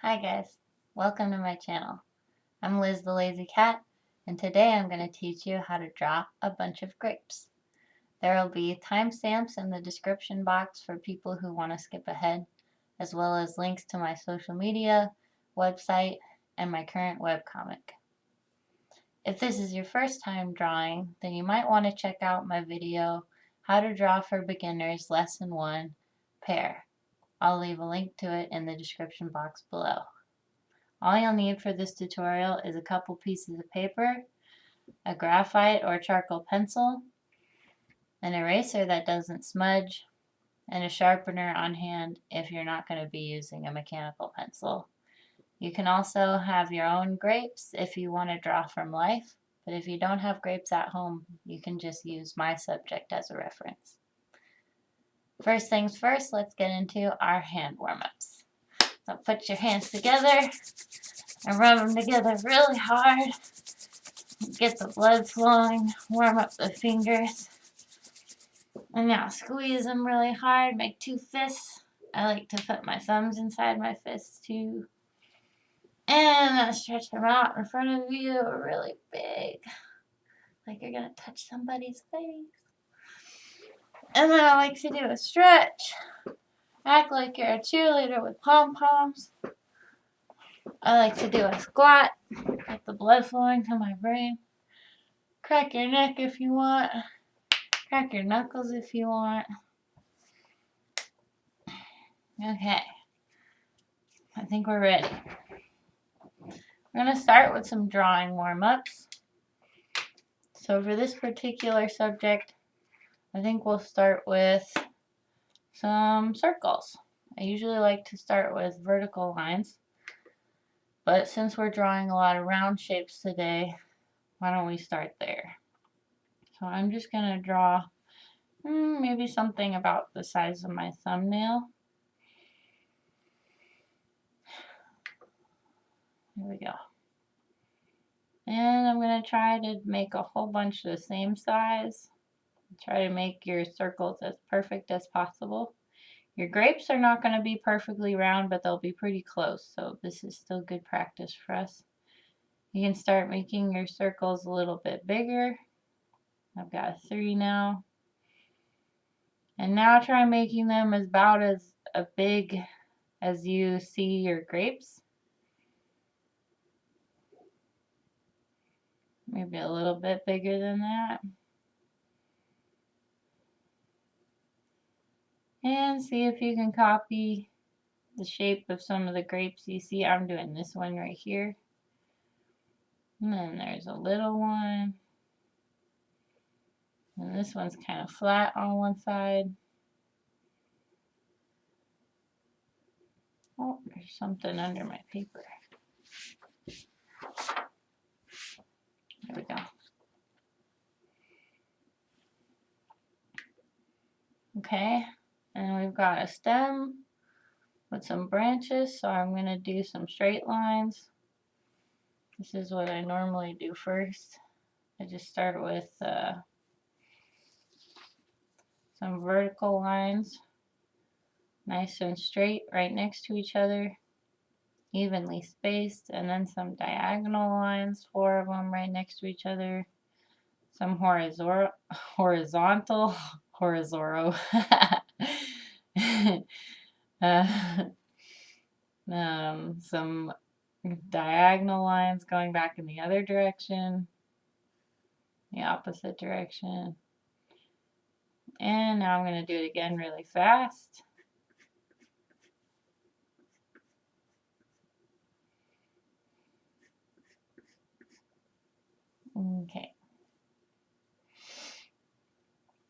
Hi guys, welcome to my channel. I'm Liz the Lazy Cat, and today I'm going to teach you how to draw a bunch of grapes. There will be timestamps in the description box for people who want to skip ahead, as well as links to my social media, website, and my current webcomic. If this is your first time drawing, then you might want to check out my video, How to Draw for Beginners Lesson 1, Pear. I'll leave a link to it in the description box below. All you'll need for this tutorial is a couple pieces of paper, a graphite or charcoal pencil, an eraser that doesn't smudge, and a sharpener on hand if you're not going to be using a mechanical pencil. You can also have your own grapes if you want to draw from life, but if you don't have grapes at home, you can just use my subject as a reference. First things first, let's get into our hand warm-ups. So put your hands together and rub them together really hard. Get the blood flowing, warm up the fingers. And now squeeze them really hard, make two fists. I like to put my thumbs inside my fists too. And stretch them out in front of you really big, like you're going to touch somebody's face. And then I like to do a stretch. Act like you're a cheerleader with pom-poms. I like to do a squat, get the blood flowing to my brain. Crack your neck if you want. Crack your knuckles if you want. Okay. I think we're ready. We're going to start with some drawing warm-ups. So for this particular subject, I think we'll start with some circles. I usually like to start with vertical lines, but since we're drawing a lot of round shapes today, why don't we start there? So I'm just going to draw maybe something about the size of my thumbnail. Here we go. And I'm going to try to make a whole bunch the same size. Try to make your circles as perfect as possible. Your grapes are not going to be perfectly round, but they'll be pretty close, so this is still good practice for us. You can start making your circles a little bit bigger. I've got 3 now. And now try making them about as big as you see your grapes. Maybe a little bit bigger than that. And see if you can copy the shape of some of the grapes you see. I'm doing this one right here. And then there's a little one. And this one's kind of flat on one side. Oh, there's something under my paper. There we go. Okay, and we've got a stem with some branches, so I'm going to do some straight lines. This is what I normally do first. I just start with some vertical lines, nice and straight right next to each other, evenly spaced, and then some diagonal lines, 4 of them right next to each other, some horizontal, some diagonal lines going back in the other direction, the opposite direction. And now I'm going to do it again really fast. Okay.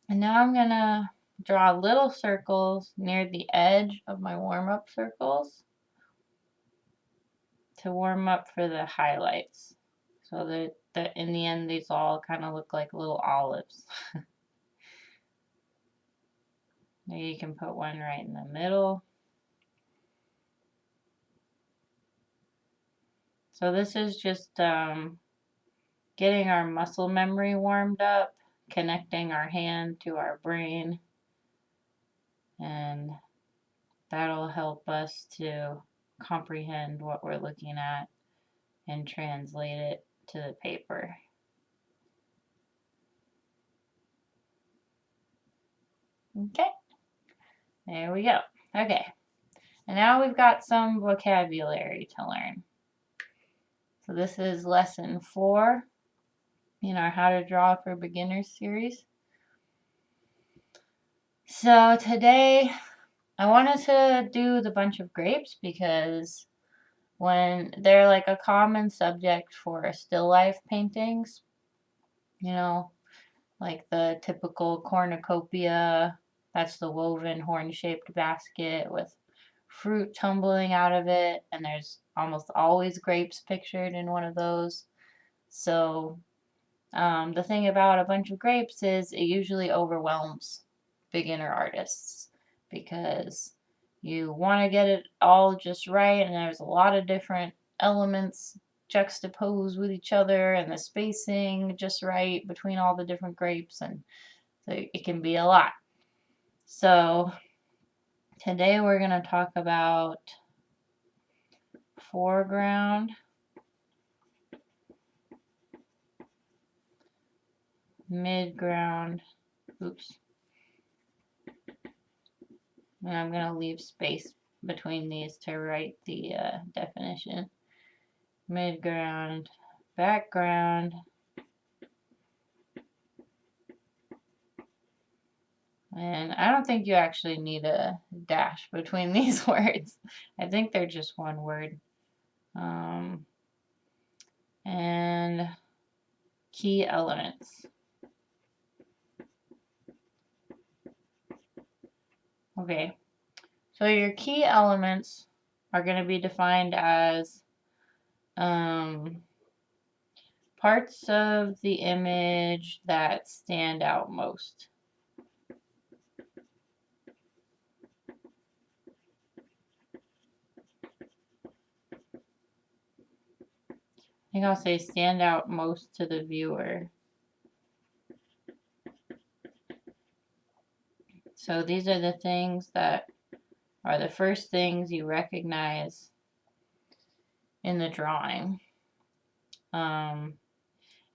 And now I'm going to draw little circles near the edge of my warm-up circles to warm up for the highlights. So that in the end these all kind of look like little olives. Maybe you can put one right in the middle. So this is just getting our muscle memory warmed up, connecting our hand to our brain, and that'll help us to comprehend what we're looking at and translate it to the paper. Okay, there we go. Okay, and now we've got some vocabulary to learn. So this is lesson 4 in our How to Draw for Beginners series. So today I wanted to do the bunch of grapes because when they're like a common subject for still life paintings, you know, like the typical cornucopia, that's the woven horn-shaped basket with fruit tumbling out of it, and there's almost always grapes pictured in one of those. So the thing about a bunch of grapes is it usually overwhelms beginner artists because you want to get it all just right, and there's a lot of different elements juxtaposed with each other, and the spacing just right between all the different grapes, and so it can be a lot. So today we're going to talk about foreground, midground, oops, and I'm going to leave space between these to write the definition. Midground, background, and I don't think you actually need a dash between these words. I think they're just one word. And key elements. Okay, so your key elements are going to be defined as parts of the image that stand out most. I think I'll say stand out most to the viewer. So these are the things that are the first things you recognize in the drawing. And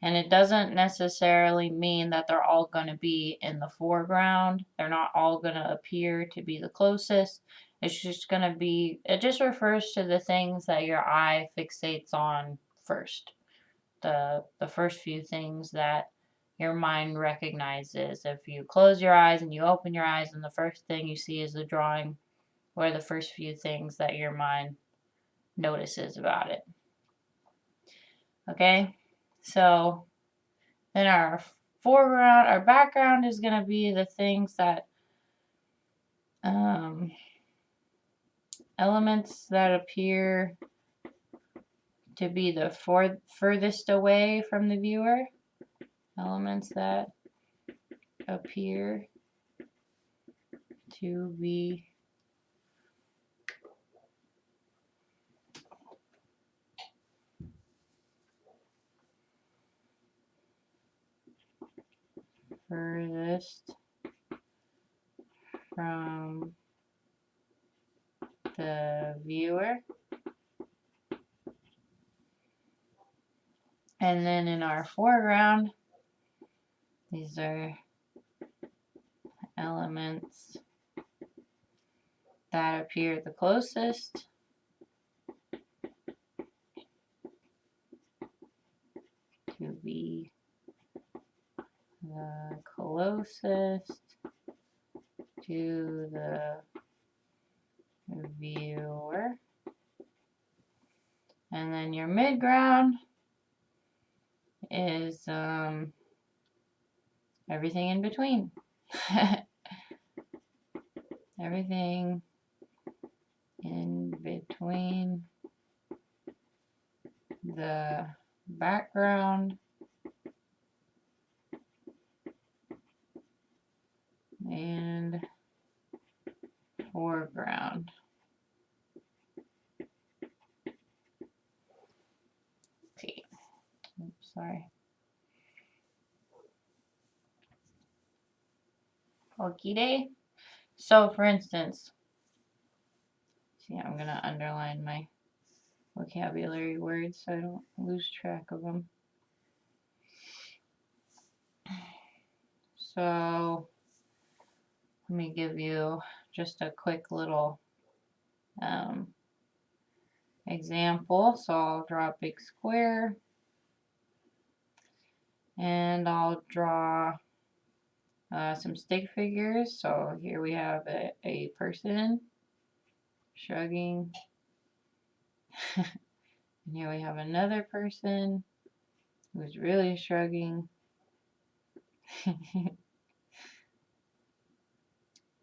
it doesn't necessarily mean that they're all going to be in the foreground. They're not all going to appear to be the closest. It's just going to be, it just refers to the things that your eye fixates on first. The first few things that your mind recognizes. If you close your eyes and you open your eyes and the first thing you see is the drawing, or the first few things that your mind notices about it. Okay, so then our foreground, our background is going to be the things that, elements that appear to be the furthest away from the viewer. Elements that appear to be furthest from the viewer. And then in our foreground, these are elements that appear the closest to be the closest to the viewer. And then your midground is everything in between. Everything in between the background and foreground. Okay, oops, sorry. Okay. So for instance, See, I'm going to underline my vocabulary words so I don't lose track of them. So let me give you just a quick little example. So I'll draw a big square and I'll draw some stick figures. So here we have a person shrugging. And here we have another person who's really shrugging.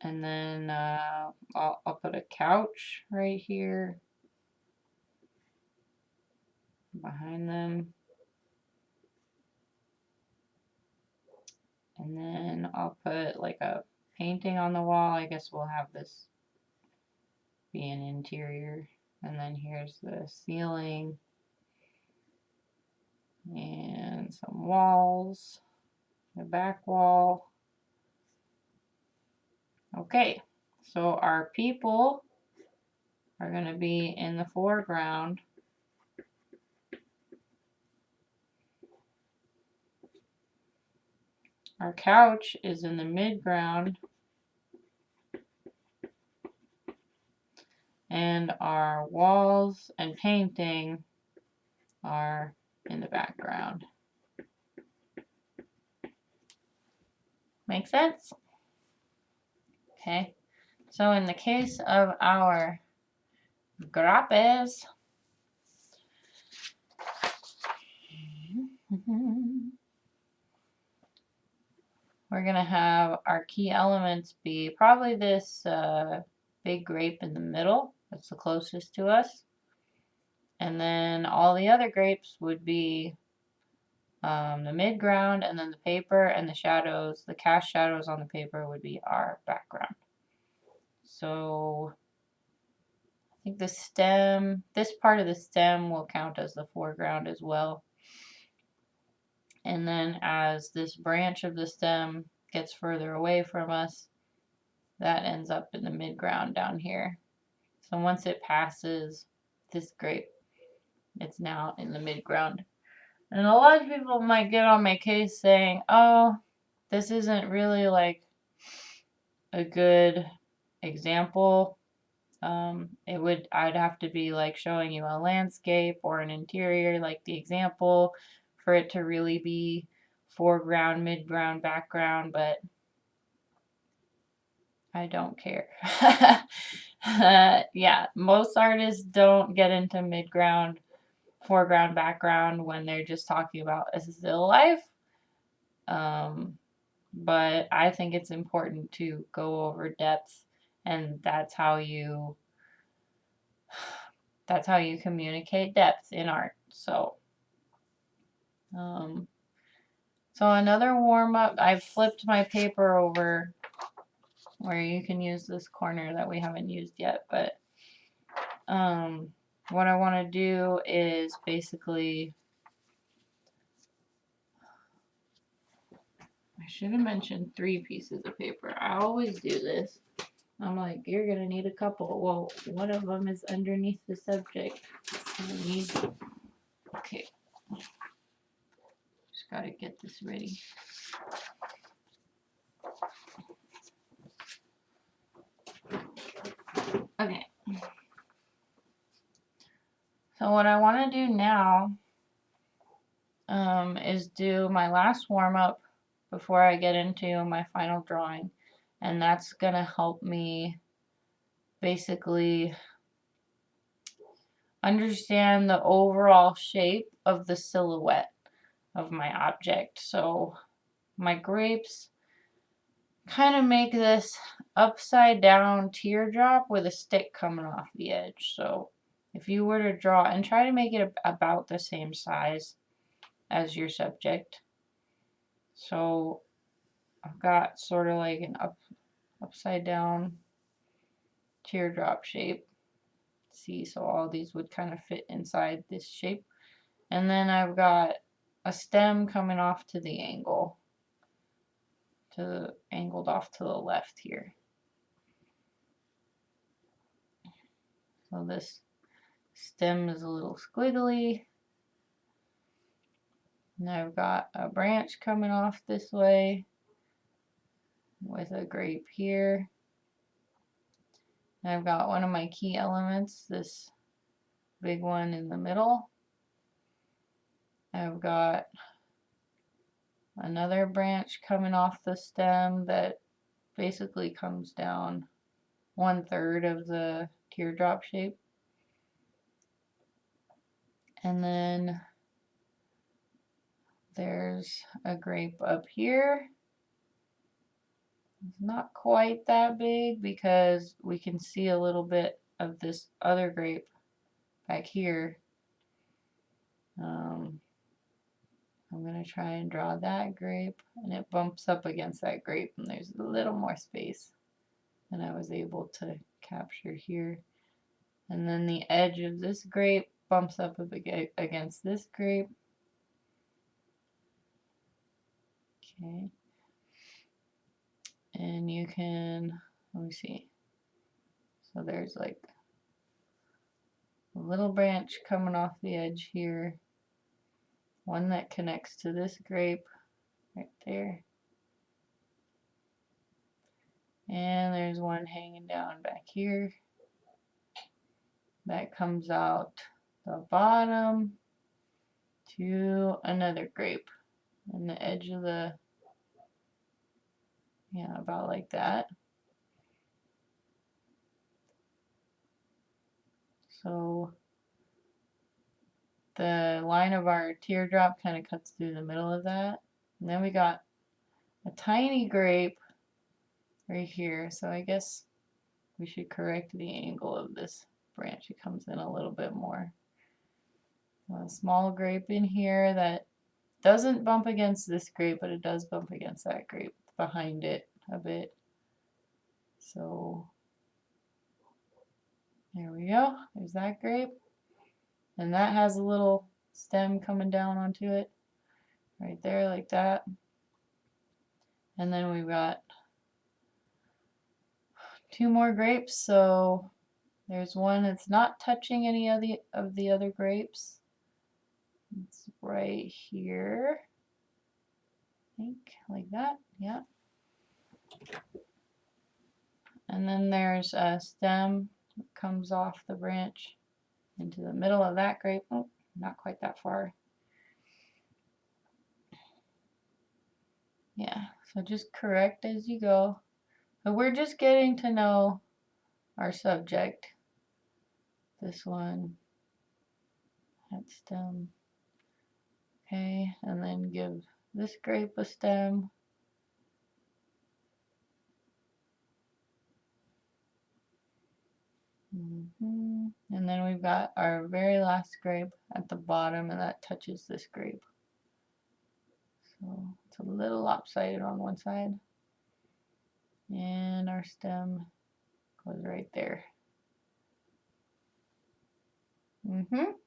And then I'll put a couch right here behind them. And then I'll put like a painting on the wall. I guess we'll have this be an interior. And then here's the ceiling and some walls, the back wall. Okay, so our people are going to be in the foreground. Our couch is in the midground. And our walls and painting are in the background. Make sense? Okay, so in the case of our grapes, we're going to have our key elements be probably this big grape in the middle. That's the closest to us. And then all the other grapes would be the midground, and then the paper and the shadows, the cast shadows on the paper would be our background. So I think the stem, this part of the stem will count as the foreground as well. And then as this branch of the stem gets further away from us, that ends up in the midground down here. So once it passes this grape, it's now in the midground. And a lot of people might get on my case saying, oh, this isn't really like a good example. I'd have to be like showing you a landscape or an interior like the example for it to really be foreground, midground, background, but I don't care. Yeah, most artists don't get into midground, foreground, background when they're just talking about a still life. But I think it's important to go over depth, and that's how you communicate depth in art. So another warm-up, I've flipped my paper over where you can use this corner that we haven't used yet, but what I want to do is basically, I should have mentioned 3 pieces of paper. I always do this. I'm like, you're going to need a couple. Well, one of them is underneath the subject. Okay. Just got to get this ready. Okay. So what I want to do now is do my last warm-up before I get into my final drawing. And that's going to help me basically understand the overall shape of the silhouette of my object. So my grapes kind of make this upside down teardrop with a stick coming off the edge. So if you were to draw and try to make it about the same size as your subject. So I've got sort of like an upside down teardrop shape. See, so all these would kind of fit inside this shape. And then I've got a stem coming off to the angle, angled off to the left here. So this stem is a little squiggly. And I've got a branch coming off this way with a grape here. And I've got one of my key elements, this big one in the middle. I've got another branch coming off the stem that basically comes down 1/3 of the teardrop shape. And then there's a grape up here. It's not quite that big because we can see a little bit of this other grape back here. I'm going to try and draw that grape, and it bumps up against that grape, and there's a little more space than I was able to capture here. And then the edge of this grape bumps up against this grape. Okay. And you can, let me see. So there's like a little branch coming off the edge here. One that connects to this grape right there. And there's one hanging down back here. That comes out the bottom to another grape. And the edge of the, yeah, about like that. So the line of our teardrop kind of cuts through the middle of that. And then we got a tiny grape right here. So I guess we should correct the angle of this branch. It comes in a little bit more. A small grape in here that doesn't bump against this grape, but it does bump against that grape behind it a bit. So there we go. There's that grape. And that has a little stem coming down onto it right there like that. And then we've got 2 more grapes. So there's one that's not touching any of the other grapes. It's right here. I think like that. Yeah. And then there's a stem that comes off the branch into the middle of that grape. Oh, not quite that far. Yeah, so just correct as you go. But we're just getting to know our subject. This one, that stem. Okay, and then give this grape a stem. And then we've got our very last grape at the bottom, and that touches this grape. So it's a little lopsided on one side. And our stem goes right there. So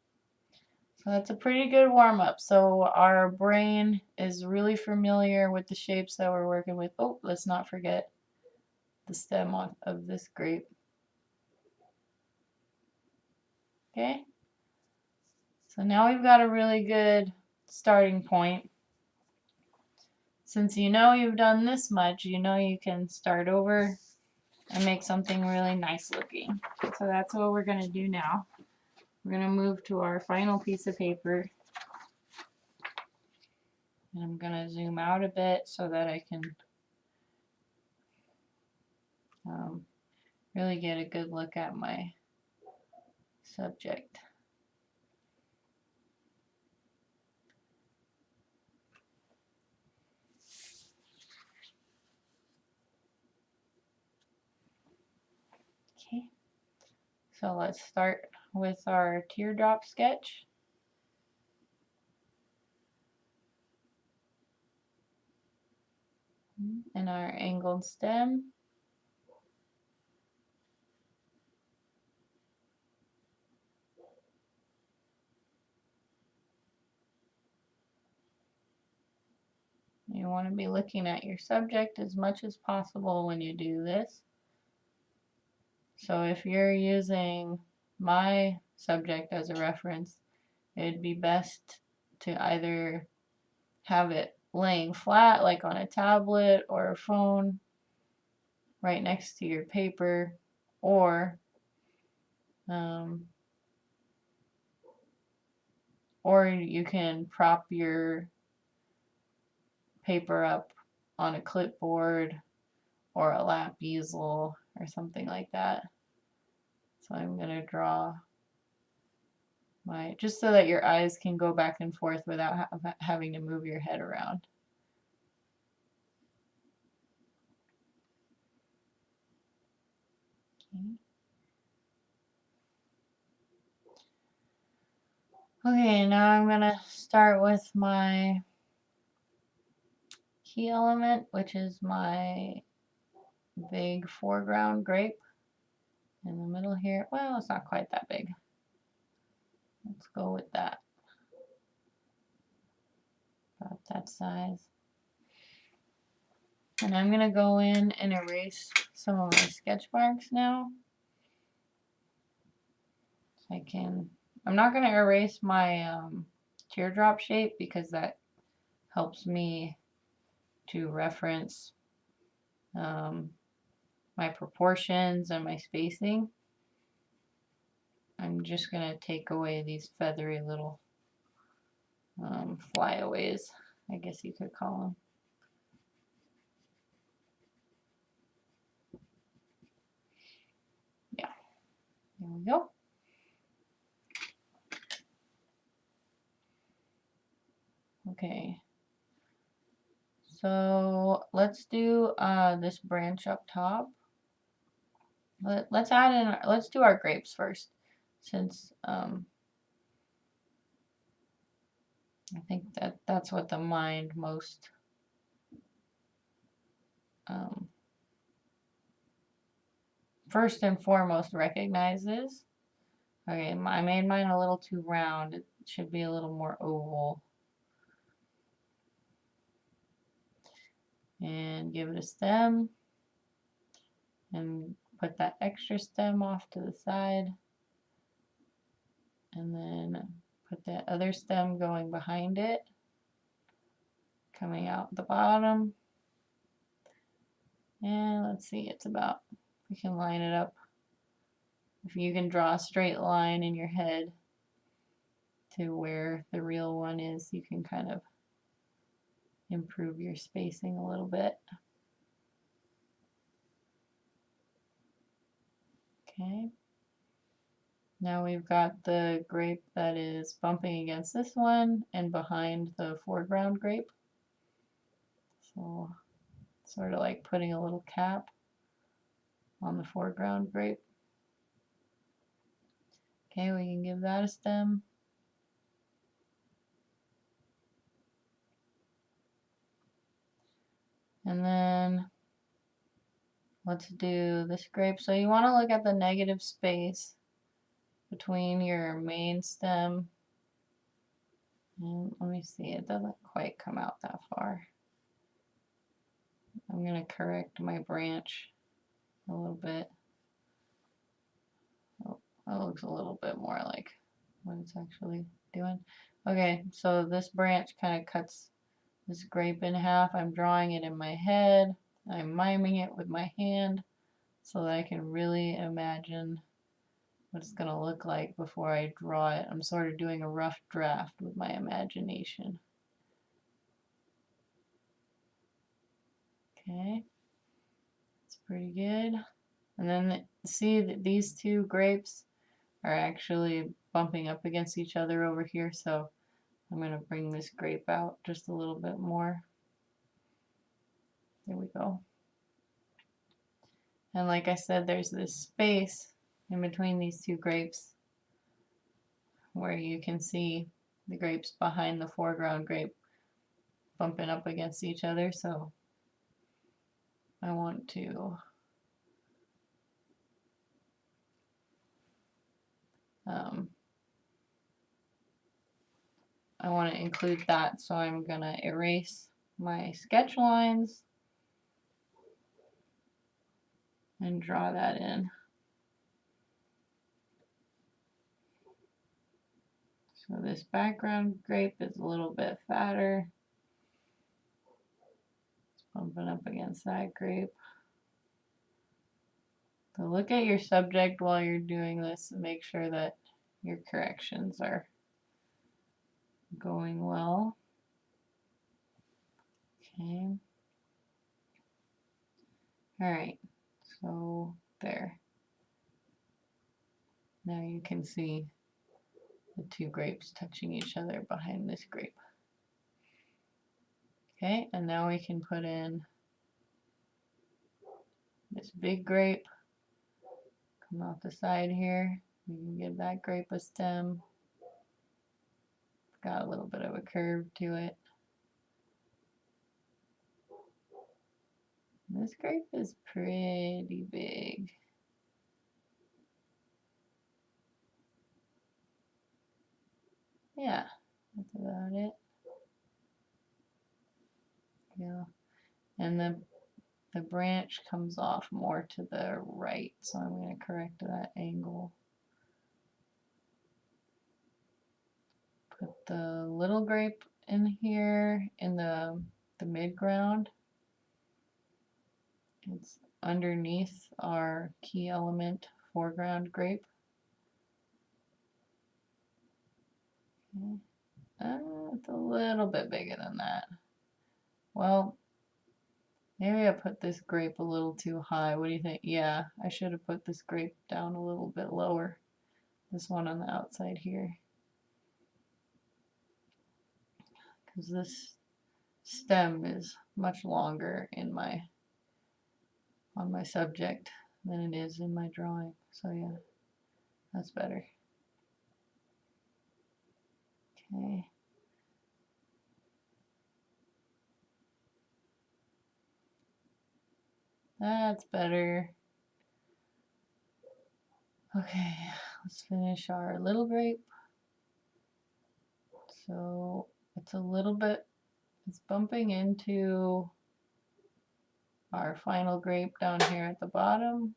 that's a pretty good warm-up. So our brain is really familiar with the shapes that we're working with. Oh, let's not forget the stem of this grape. Okay, so now we've got a really good starting point. Since you know you've done this much, you know you can start over and make something really nice looking. So that's what we're going to do now. We're going to move to our final piece of paper. And I'm going to zoom out a bit so that I can really get a good look at my subject. Okay, so let's start with our teardrop sketch. And our angled stem. You want to be looking at your subject as much as possible when you do this. So if you're using my subject as a reference, it'd be best to either have it laying flat like on a tablet or a phone right next to your paper, or or you can prop your paper up on a clipboard or a lap easel or something like that. So I'm going to draw my, just so that your eyes can go back and forth without having to move your head around. Okay, now I'm going to start with my key element, which is my big foreground grape in the middle here. Well, it's not quite that big. Let's go with that. About that size. And I'm going to go in and erase some of my sketch marks now. So I'm not going to erase my teardrop shape because that helps me to reference my proportions and my spacing. I'm just going to take away these feathery little flyaways, I guess you could call them. Yeah, there we go. Okay, so let's do this branch up top. Let's add in. Let's do our grapes first, since I think that's what the mind most first and foremost recognizes. Okay, I made mine a little too round. It should be a little more oval. And give it a stem. And put that extra stem off to the side. And then put that other stem going behind it. Coming out the bottom. And let's see, it's about, we can line it up. If you can draw a straight line in your head to where the real one is, you can kind of improve your spacing a little bit. Okay. Now we've got the grape that is bumping against this one and behind the foreground grape. So sort of like putting a little cap on the foreground grape. Okay, we can give that a stem. And then let's do this grape. So you want to look at the negative space between your main stem. And let me see, it doesn't quite come out that far. I'm going to correct my branch a little bit. Oh, that looks a little bit more like what it's actually doing. Okay, so this branch kind of cuts this grape in half. I'm drawing it in my head. I'm miming it with my hand so that I can really imagine what it's going to look like before I draw it. I'm sort of doing a rough draft with my imagination. Okay, that's pretty good. And then see that these two grapes are actually bumping up against each other over here, so I'm going to bring this grape out just a little bit more. There we go. And like I said, there's this space in between these two grapes where you can see the grapes behind the foreground grape bumping up against each other, so I want to include that, so I'm going to erase my sketch lines and draw that in. So this background grape is a little bit fatter. It's bumping up against that grape. So look at your subject while you're doing this and make sure that your corrections are going well. Okay. Alright, so there. Now you can see the two grapes touching each other behind this grape. Okay, and now we can put in this big grape. Come off the side here. We can give that grape a stem. Got a little bit of a curve to it. This grape is pretty big. Yeah, that's about it. Yeah, and the branch comes off more to the right, so I'm going to correct that angle. Put the little grape in here in the midground. It's underneath our key element foreground grape. Okay. It's a little bit bigger than that. Well, maybe I put this grape a little too high. What do you think? Yeah, I should have put this grape down a little bit lower. This one on the outside here. Because this stem is much longer in on my subject than it is in my drawing. So yeah, that's better. Okay. That's better. Okay, let's finish our little grape. So it's a little bit, it's bumping into our final grape down here at the bottom.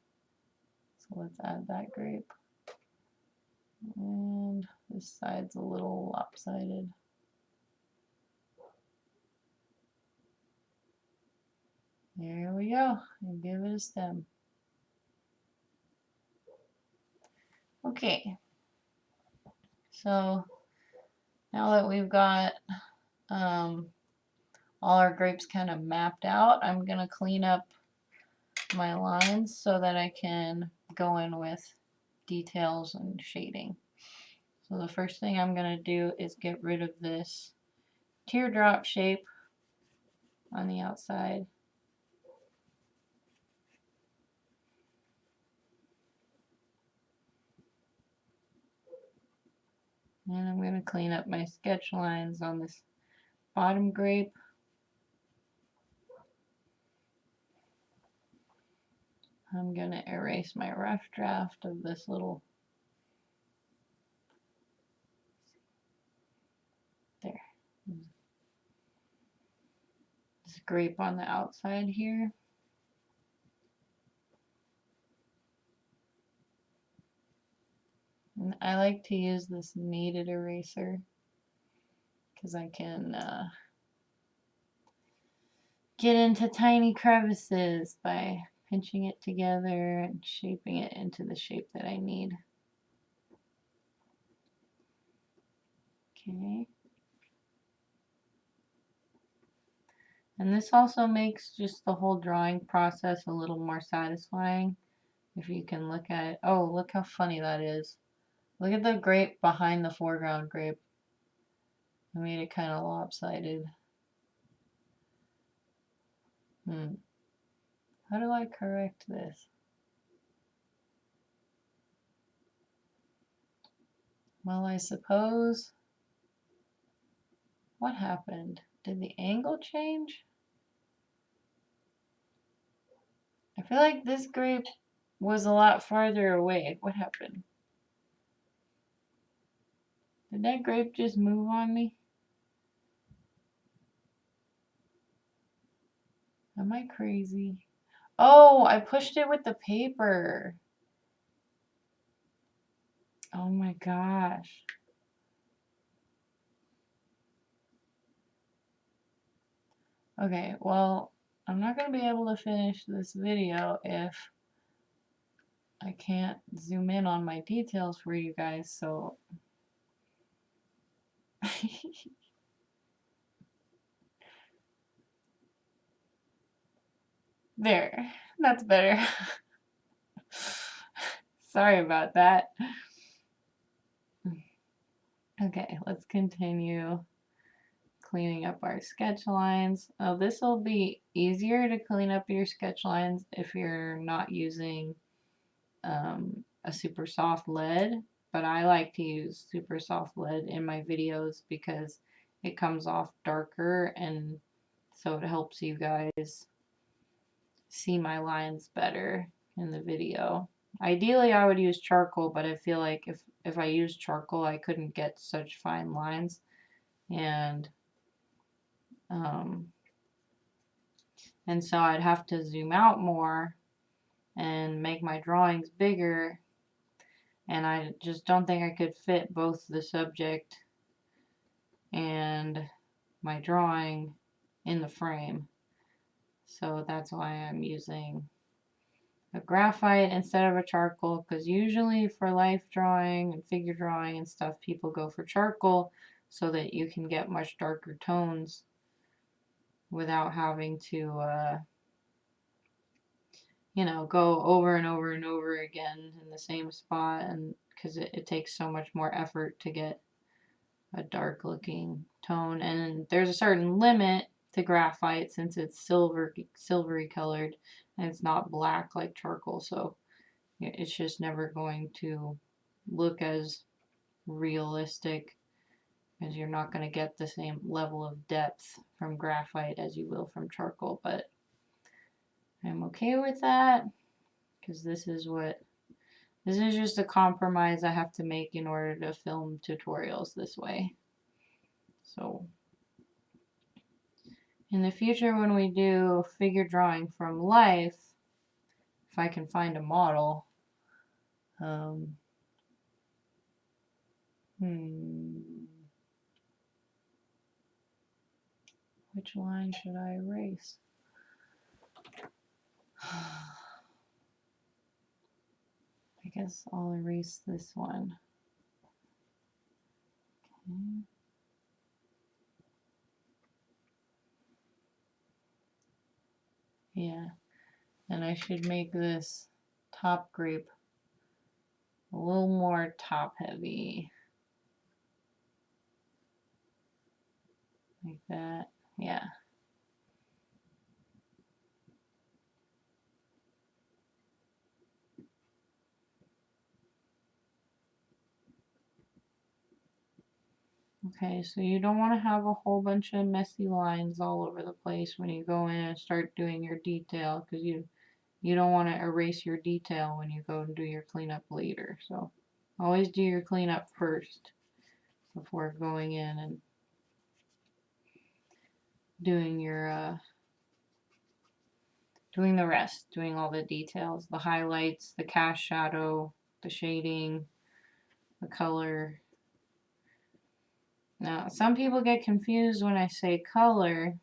So let's add that grape. And this side's a little lopsided. There we go, and give it a stem. Okay, so now that we've got all our grapes kind of mapped out, I'm going to clean up my lines so that I can go in with details and shading. So the first thing I'm going to do is get rid of this teardrop shape on the outside. And I'm going to clean up my sketch lines on this bottom grape. I'm going to erase my rough draft of this little, there, this grape on the outside here. And I like to use this Kneaded eraser because I can get into tiny crevices by pinching it together and shaping it into the shape that I need. Okay. And this also makes just the whole drawing process a little more satisfying if you can look at it. Oh, look how funny that is. Look at the grape behind the foreground grape. I made it kind of lopsided. How do I correct this? Well, I suppose, what happened? Did the angle change? I feel like this grape was a lot farther away. What happened? Did that grape just move on me? Am I crazy? Oh, I pushed it with the paper. Oh my gosh. Okay, well, I'm not going to be able to finish this video if I can't zoom in on my details for you guys, so there, that's better. Sorry about that. Okay, let's continue cleaning up our sketch lines. This will be easier to clean up your sketch lines if you're not using a super soft lead, but I like to use super soft lead in my videos because it comes off darker, and so it helps you guys see my lines better in the video. Ideally I would use charcoal, but I feel like if I use charcoal I couldn't get such fine lines, and so I'd have to zoom out more and make my drawings bigger, and I just don't think I could fit both the subject and my drawing in the frame. So that's why I'm using a graphite instead of a charcoal, because usually for life drawing and figure drawing and stuff, people go for charcoal so that you can get much darker tones without having to you know, go over and over and over again in the same spot, and because it takes so much more effort to get a dark looking tone. And there's a certain limit to graphite since it's silvery colored and it's not black like charcoal, so it's just never going to look as realistic, as you're not going to get the same level of depth from graphite as you will from charcoal. But I'm okay with that because this is just a compromise I have to make in order to film tutorials this way. So in the future, when we do figure drawing from life, if I can find a model, which line should I erase? I guess I'll erase this one. Okay. Yeah, and I should make this top grape a little more top heavy. Like that, yeah. Okay, so you don't want to have a whole bunch of messy lines all over the place when you go in and start doing your detail, because you don't want to erase your detail when you go and do your cleanup later. So always do your cleanup first before going in and doing your doing the rest, doing all the details, the highlights, the cast shadow, the shading, the color. Now, some people get confused when I say color,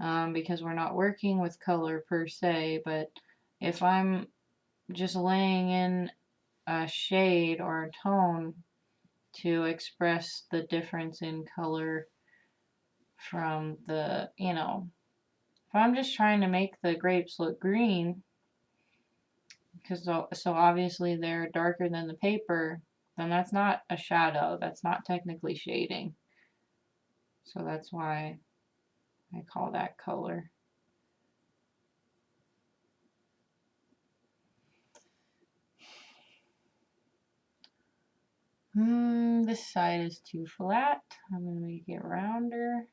because we're not working with color per se, but if I'm just laying in a shade or a tone to express the difference in color from the, you know, if I'm just trying to make the grapes look green, because so obviously they're darker than the paper, then that's not a shadow, that's not technically shading. So that's why I call that color. This side is too flat. I'm going to make it rounder.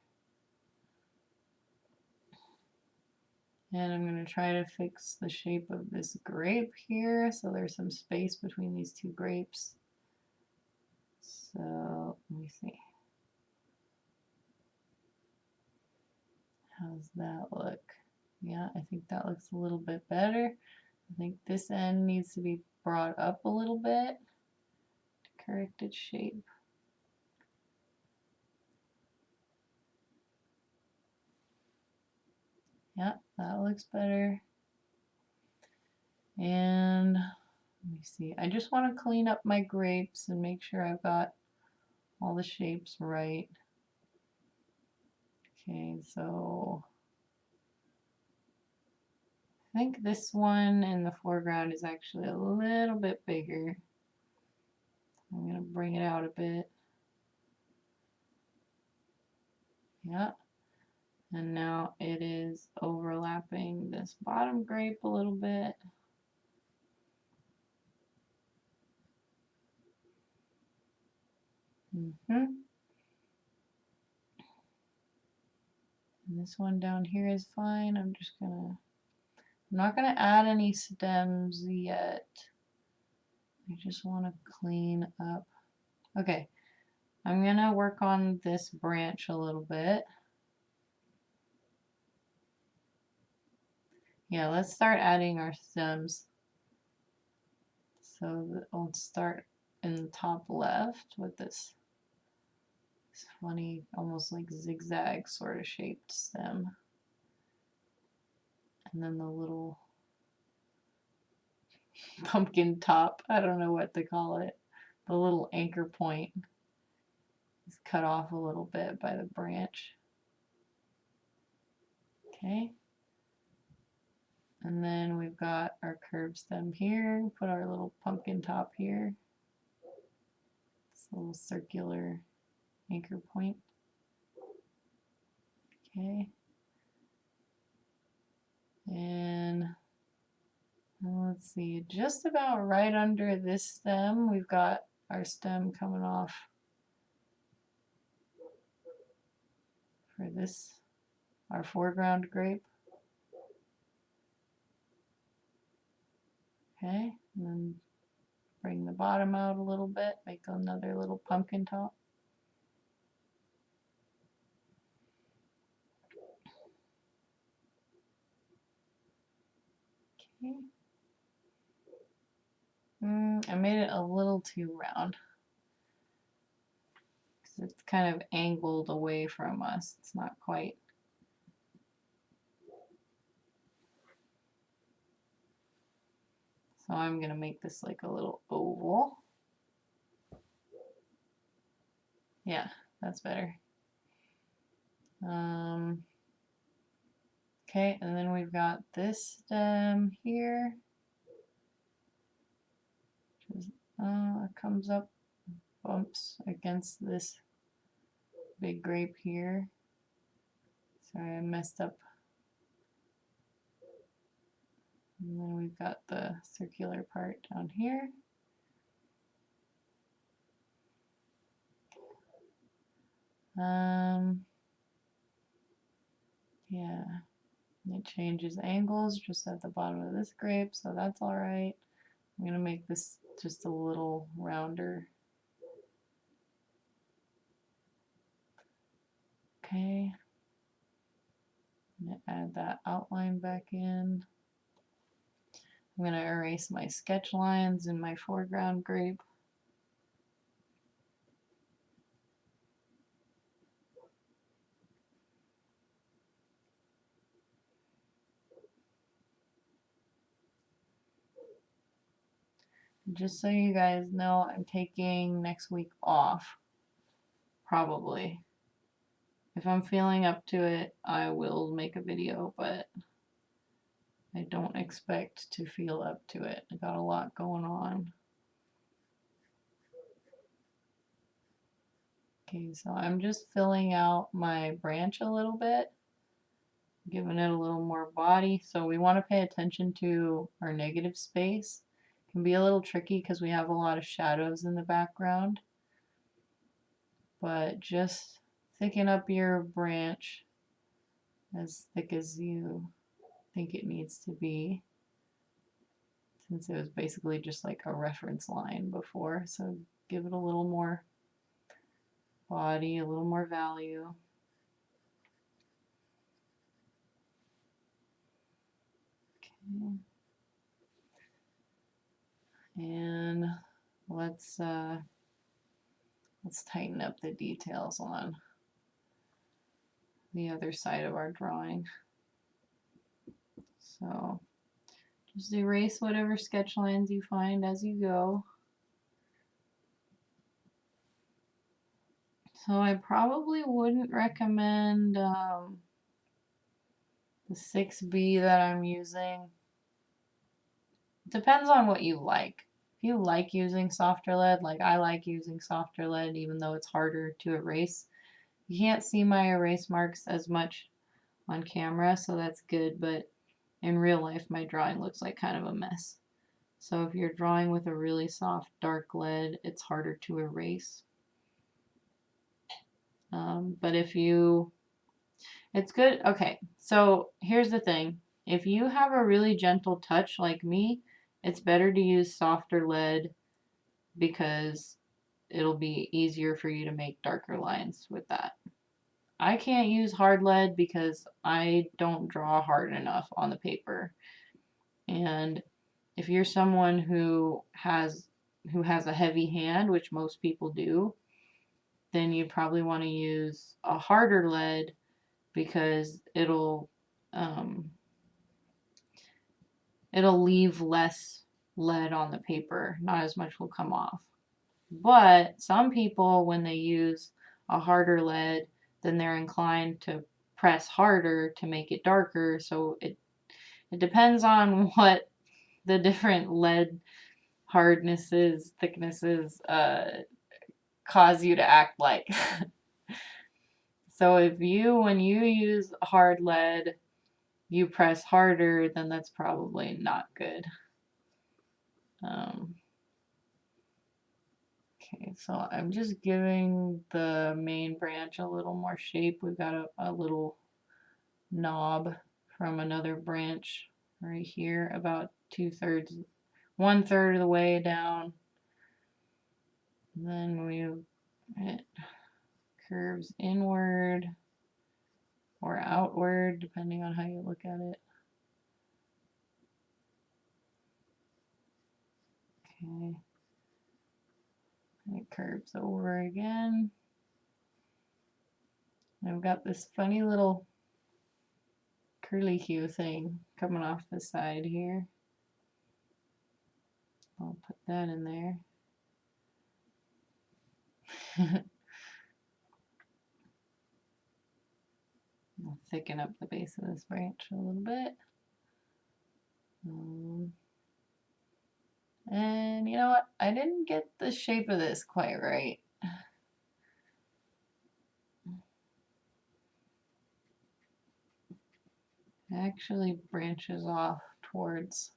And I'm going to try to fix the shape of this grape here, so there's some space between these two grapes. So let me see. How's that look? Yeah, I think that looks a little bit better. I think this end needs to be brought up a little bit to correct its shape. Yeah, that looks better. And let me see. I just want to clean up my grapes and make sure I've got all the shapes right. Okay, so I think this one in the foreground is actually a little bit bigger. I'm going to bring it out a bit. Yeah. And now it is overlapping this bottom grape a little bit. And this one down here is fine. I'm not gonna add any stems yet. I just want to clean up. Okay, I'm gonna work on this branch a little bit. Yeah, let's start adding our stems. So I'll start in the top left with this funny, almost like zigzag sort of shaped stem. And then the little pumpkin top, I don't know what to call it, the little anchor point is cut off a little bit by the branch. Okay. And then we've got our curved stem here, put our little pumpkin top here. This little circular anchor point. Okay. And let's see, just about right under this stem, we've got our stem coming off for this, our foreground grape. Okay, and then bring the bottom out a little bit, make another little pumpkin top. Okay. I made it a little too round because it's kind of angled away from us. It's not quite. So I'm going to make this like a little oval. Yeah, that's better. Okay, and then we've got this stem here. It comes up, bumps against this big grape here. Sorry, I messed up. And then we've got the circular part down here. Yeah, it changes angles just at the bottom of this grape, so that's all right. I'm gonna make this just a little rounder. Okay, I'm gonna add that outline back in. I'm gonna erase my sketch lines in my foreground grape. Just so you guys know, I'm taking next week off, probably. If I'm feeling up to it, I will make a video, but I don't expect to feel up to it. I got a lot going on. Okay, so I'm just filling out my branch a little bit, giving it a little more body. So we want to pay attention to our negative space. It can be a little tricky because we have a lot of shadows in the background, but just thicken up your branch as thick as you think it needs to be, since it was basically just like a reference line before. So give it a little more body, a little more value. Okay. And let's tighten up the details on the other side of our drawing. So just erase whatever sketch lines you find as you go. So I probably wouldn't recommend the 6B that I'm using. Depends on what you like. If you like using softer lead, like I like using softer lead even though it's harder to erase. You can't see my erase marks as much on camera, so that's good, but in real life my drawing looks like kind of a mess. So if you're drawing with a really soft dark lead, it's harder to erase. But if you, it's good. Okay, so here's the thing. If you have a really gentle touch like me, it's better to use softer lead because it'll be easier for you to make darker lines with that. I can't use hard lead because I don't draw hard enough on the paper. And if you're someone who has a heavy hand, which most people do, then you probably want to use a harder lead because it'll leave less lead on the paper. Not as much will come off. But some people, when they use a harder lead, then they're inclined to press harder to make it darker. So it depends on what the different lead hardnesses, thicknesses cause you to act like. So if you, when you use hard lead, you press harder, then that's probably not good. Okay, so I'm just giving the main branch a little more shape. We've got a little knob from another branch right here, about 1/3 of the way down. And then it curves inward or outward, depending on how you look at it. Okay. It curves over again. I've got this funny little curly hue thing coming off the side here. I'll put that in there. I'll thicken up the base of this branch a little bit. And you know what? I didn't get the shape of this quite right. It actually branches off towards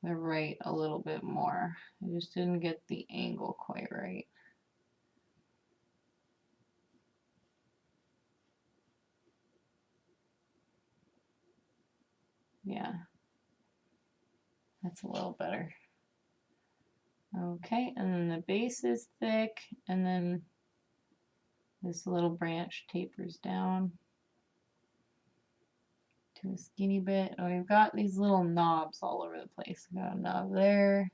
the right a little bit more. I just didn't get the angle quite right. Yeah, that's a little better. Okay, and then the base is thick, and then this little branch tapers down to a skinny bit. And we've got these little knobs all over the place. Got a knob there,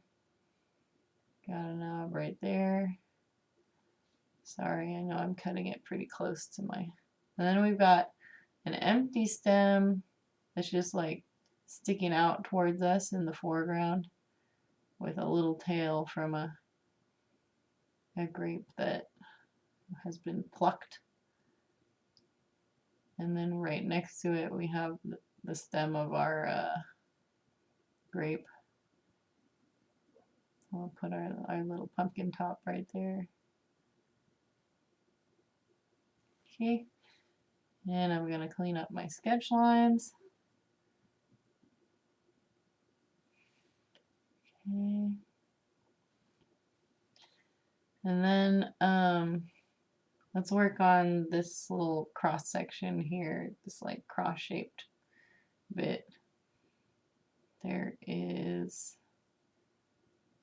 got a knob right there. Sorry, I know I'm cutting it pretty close to my... And then we've got an empty stem that's just like sticking out towards us in the foreground with a little tail from a grape that has been plucked. And then right next to it we have the stem of our grape. I'll put our little pumpkin top right there. Okay, and I'm going to clean up my sketch lines. Okay. And then let's work on this little cross section here, this like cross-shaped bit. There is...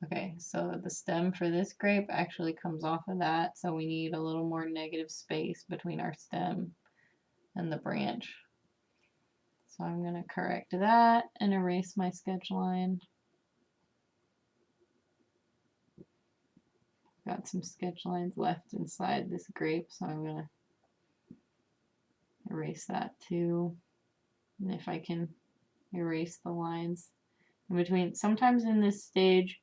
Okay, so the stem for this grape actually comes off of that, so we need a little more negative space between our stem and the branch. So I'm going to correct that and erase my sketch line. Got some sketch lines left inside this grape, so I'm going to erase that too. And if I can erase the lines in between. Sometimes in this stage,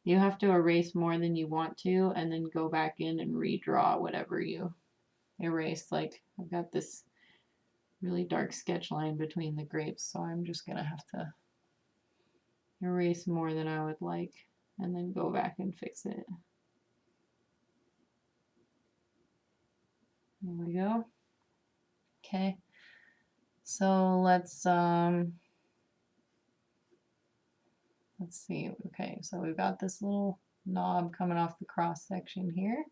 you have to erase more than you want to, and then go back in and redraw whatever you erased. Like, I've got this really dark sketch line between the grapes, so I'm just gonna have to erase more than I would like, and then go back and fix it. There we go. Okay. So let's see. Okay, so we've got this little knob coming off the cross section here.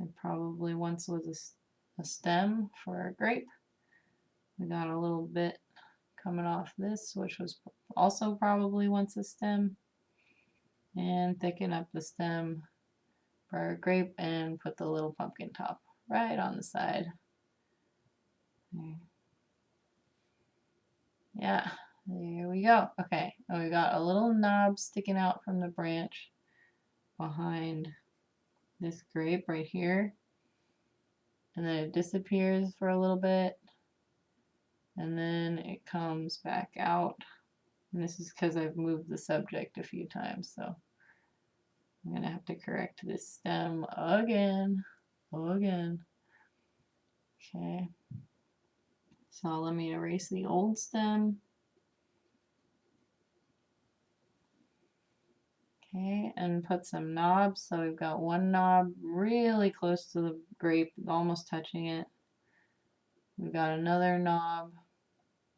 It probably once was a stem for our grape. We got a little bit coming off this, which was also probably once a stem. And thicken up the stem for our grape and put the little pumpkin top right on the side. Yeah, there we go. Okay, and we got a little knob sticking out from the branch behind this grape right here. And then it disappears for a little bit. And then it comes back out. And this is because I've moved the subject a few times, so I'm going to have to correct this stem again. Okay. So let me erase the old stem. Okay, and put some knobs. So we've got one knob really close to the grape, almost touching it. We've got another knob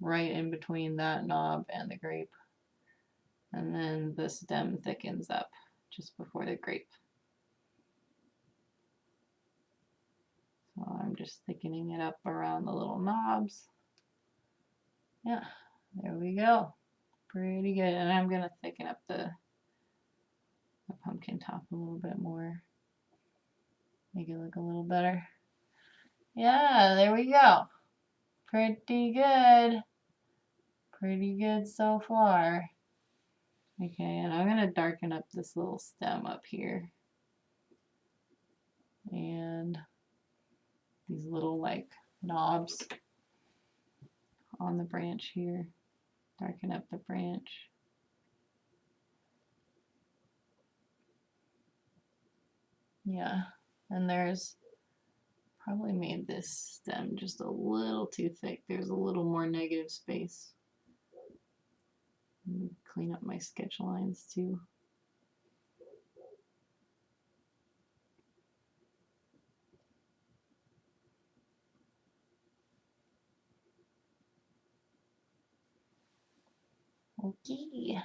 right in between that knob and the grape. And then the stem thickens up just before the grape. So I'm just thickening it up around the little knobs. Yeah, there we go. Pretty good. And I'm going to thicken up the pumpkin top a little bit more. Make it look a little better. Yeah, there we go. Pretty good. Pretty good so far. Okay, and I'm going to darken up this little stem up here. And these little like knobs on the branch here. Darken up the branch. Yeah, and there's probably made this stem just a little too thick. There's a little more negative space. Let me clean up my sketch lines too. Okay.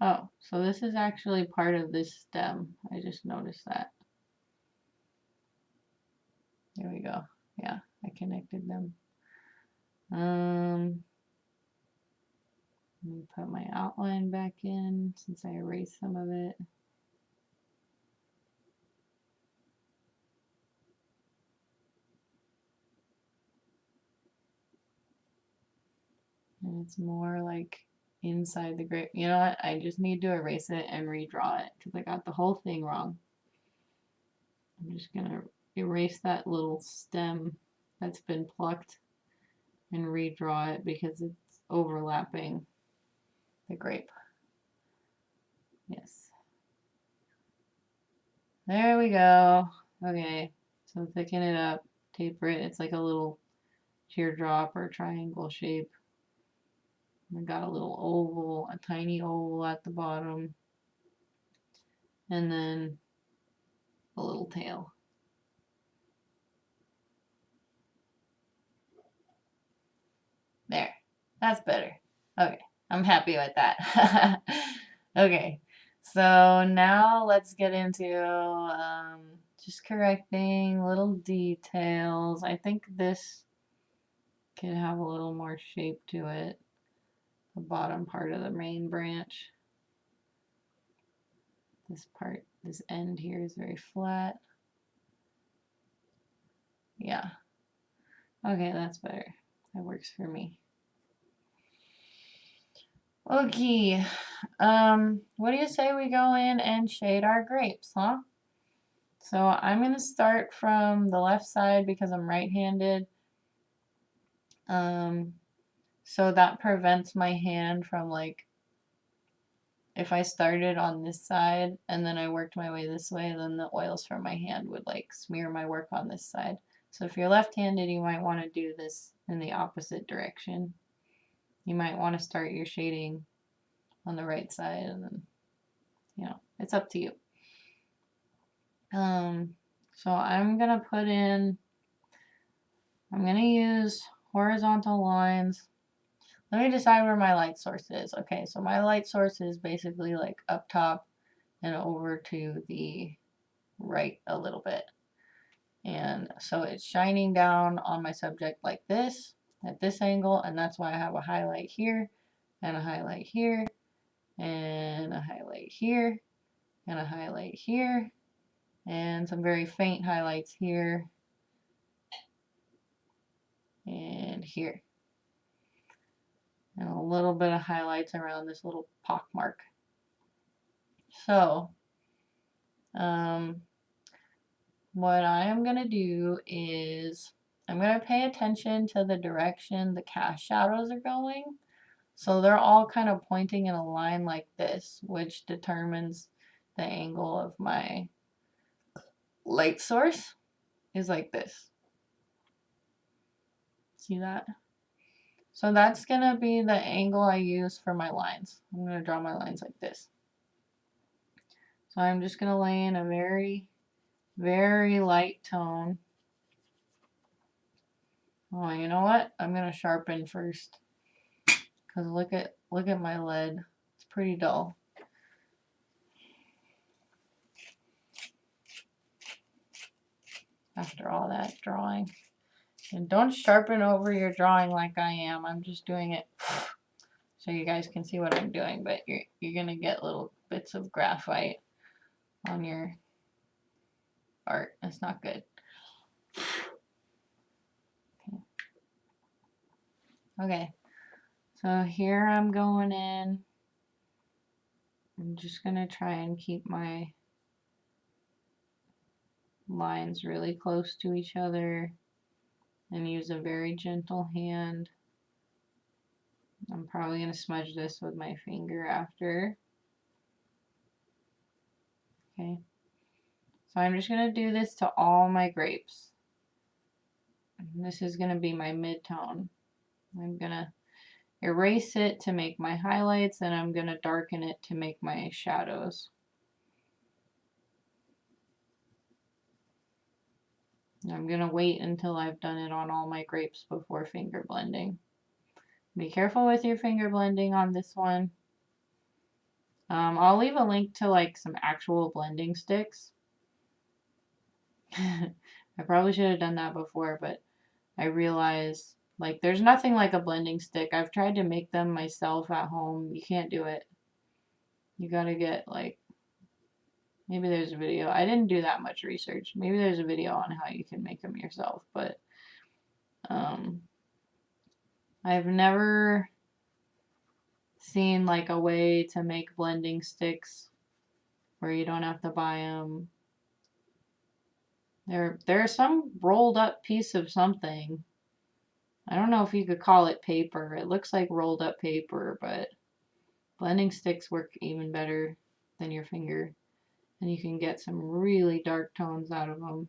Oh, so this is actually part of this stem. I just noticed that. There we go. Yeah, I connected them. Let me put my outline back in since I erased some of it. And it's more like inside the grape. You know what? I just need to erase it and redraw it because I got the whole thing wrong. I'm just going to erase that little stem that's been plucked and redraw it because it's overlapping the grape. Yes. There we go. Okay, so thicken it up, taper it. It's like a little teardrop or triangle shape. We got a little oval, a tiny oval at the bottom, and then a little tail. There, that's better. Okay, I'm happy with that. Okay, so now let's get into just correcting little details. I think this could have a little more shape to it. The bottom part of the main branch. This part, this end here is very flat. Yeah. Okay, that's better. That works for me. Okay. What do you say we go in and shade our grapes, huh? So I'm going to start from the left side because I'm right-handed. So that prevents my hand from, like, if I started on this side and then I worked my way this way, then the oils from my hand would like smear my work on this side. So if you're left-handed, you might want to do this in the opposite direction. You might want to start your shading on the right side, and then, you know, it's up to you. So I'm going to put in, I'm going to use horizontal lines. Let me decide where my light source is. Okay, so my light source is basically like up top and over to the right a little bit. And so it's shining down on my subject like this, at this angle, and that's why I have a highlight here, and a highlight here, and a highlight here, and a highlight here, and some very faint highlights here, and here. And a little bit of highlights around this little pock mark. So, what I am going to do is I'm going to pay attention to the direction the cast shadows are going. So they're all kind of pointing in a line like this, which determines the angle of my light source is like this. See that? So that's going to be the angle I use for my lines. I'm going to draw my lines like this. So I'm just going to lay in a very, very light tone. Oh, you know what? I'm going to sharpen first. Because look at my lead. It's pretty dull. After all that drawing. And don't sharpen over your drawing like I am. I'm just doing it so you guys can see what I'm doing, but you're gonna get little bits of graphite on your art. That's not good. Okay. So here I'm going in. I'm just gonna try and keep my lines really close to each other and use a very gentle hand. I'm probably going to smudge this with my finger after. Okay. So I'm just going to do this to all my grapes. And this is going to be my mid-tone. I'm going to erase it to make my highlights, and I'm going to darken it to make my shadows. I'm going to wait until I've done it on all my grapes before finger blending. Be careful with your finger blending on this one. I'll leave a link to like some actual blending sticks. I probably should have done that before, but I realized like there's nothing like a blending stick. I've tried to make them myself at home. You can't do it. You gotta get like, maybe there's a video. I didn't do that much research. Maybe there's a video on how you can make them yourself, but I've never seen like a way to make blending sticks where you don't have to buy them. There's some rolled up piece of something. I don't know if you could call it paper. It looks like rolled up paper, but blending sticks work even better than your finger. And you can get some really dark tones out of them.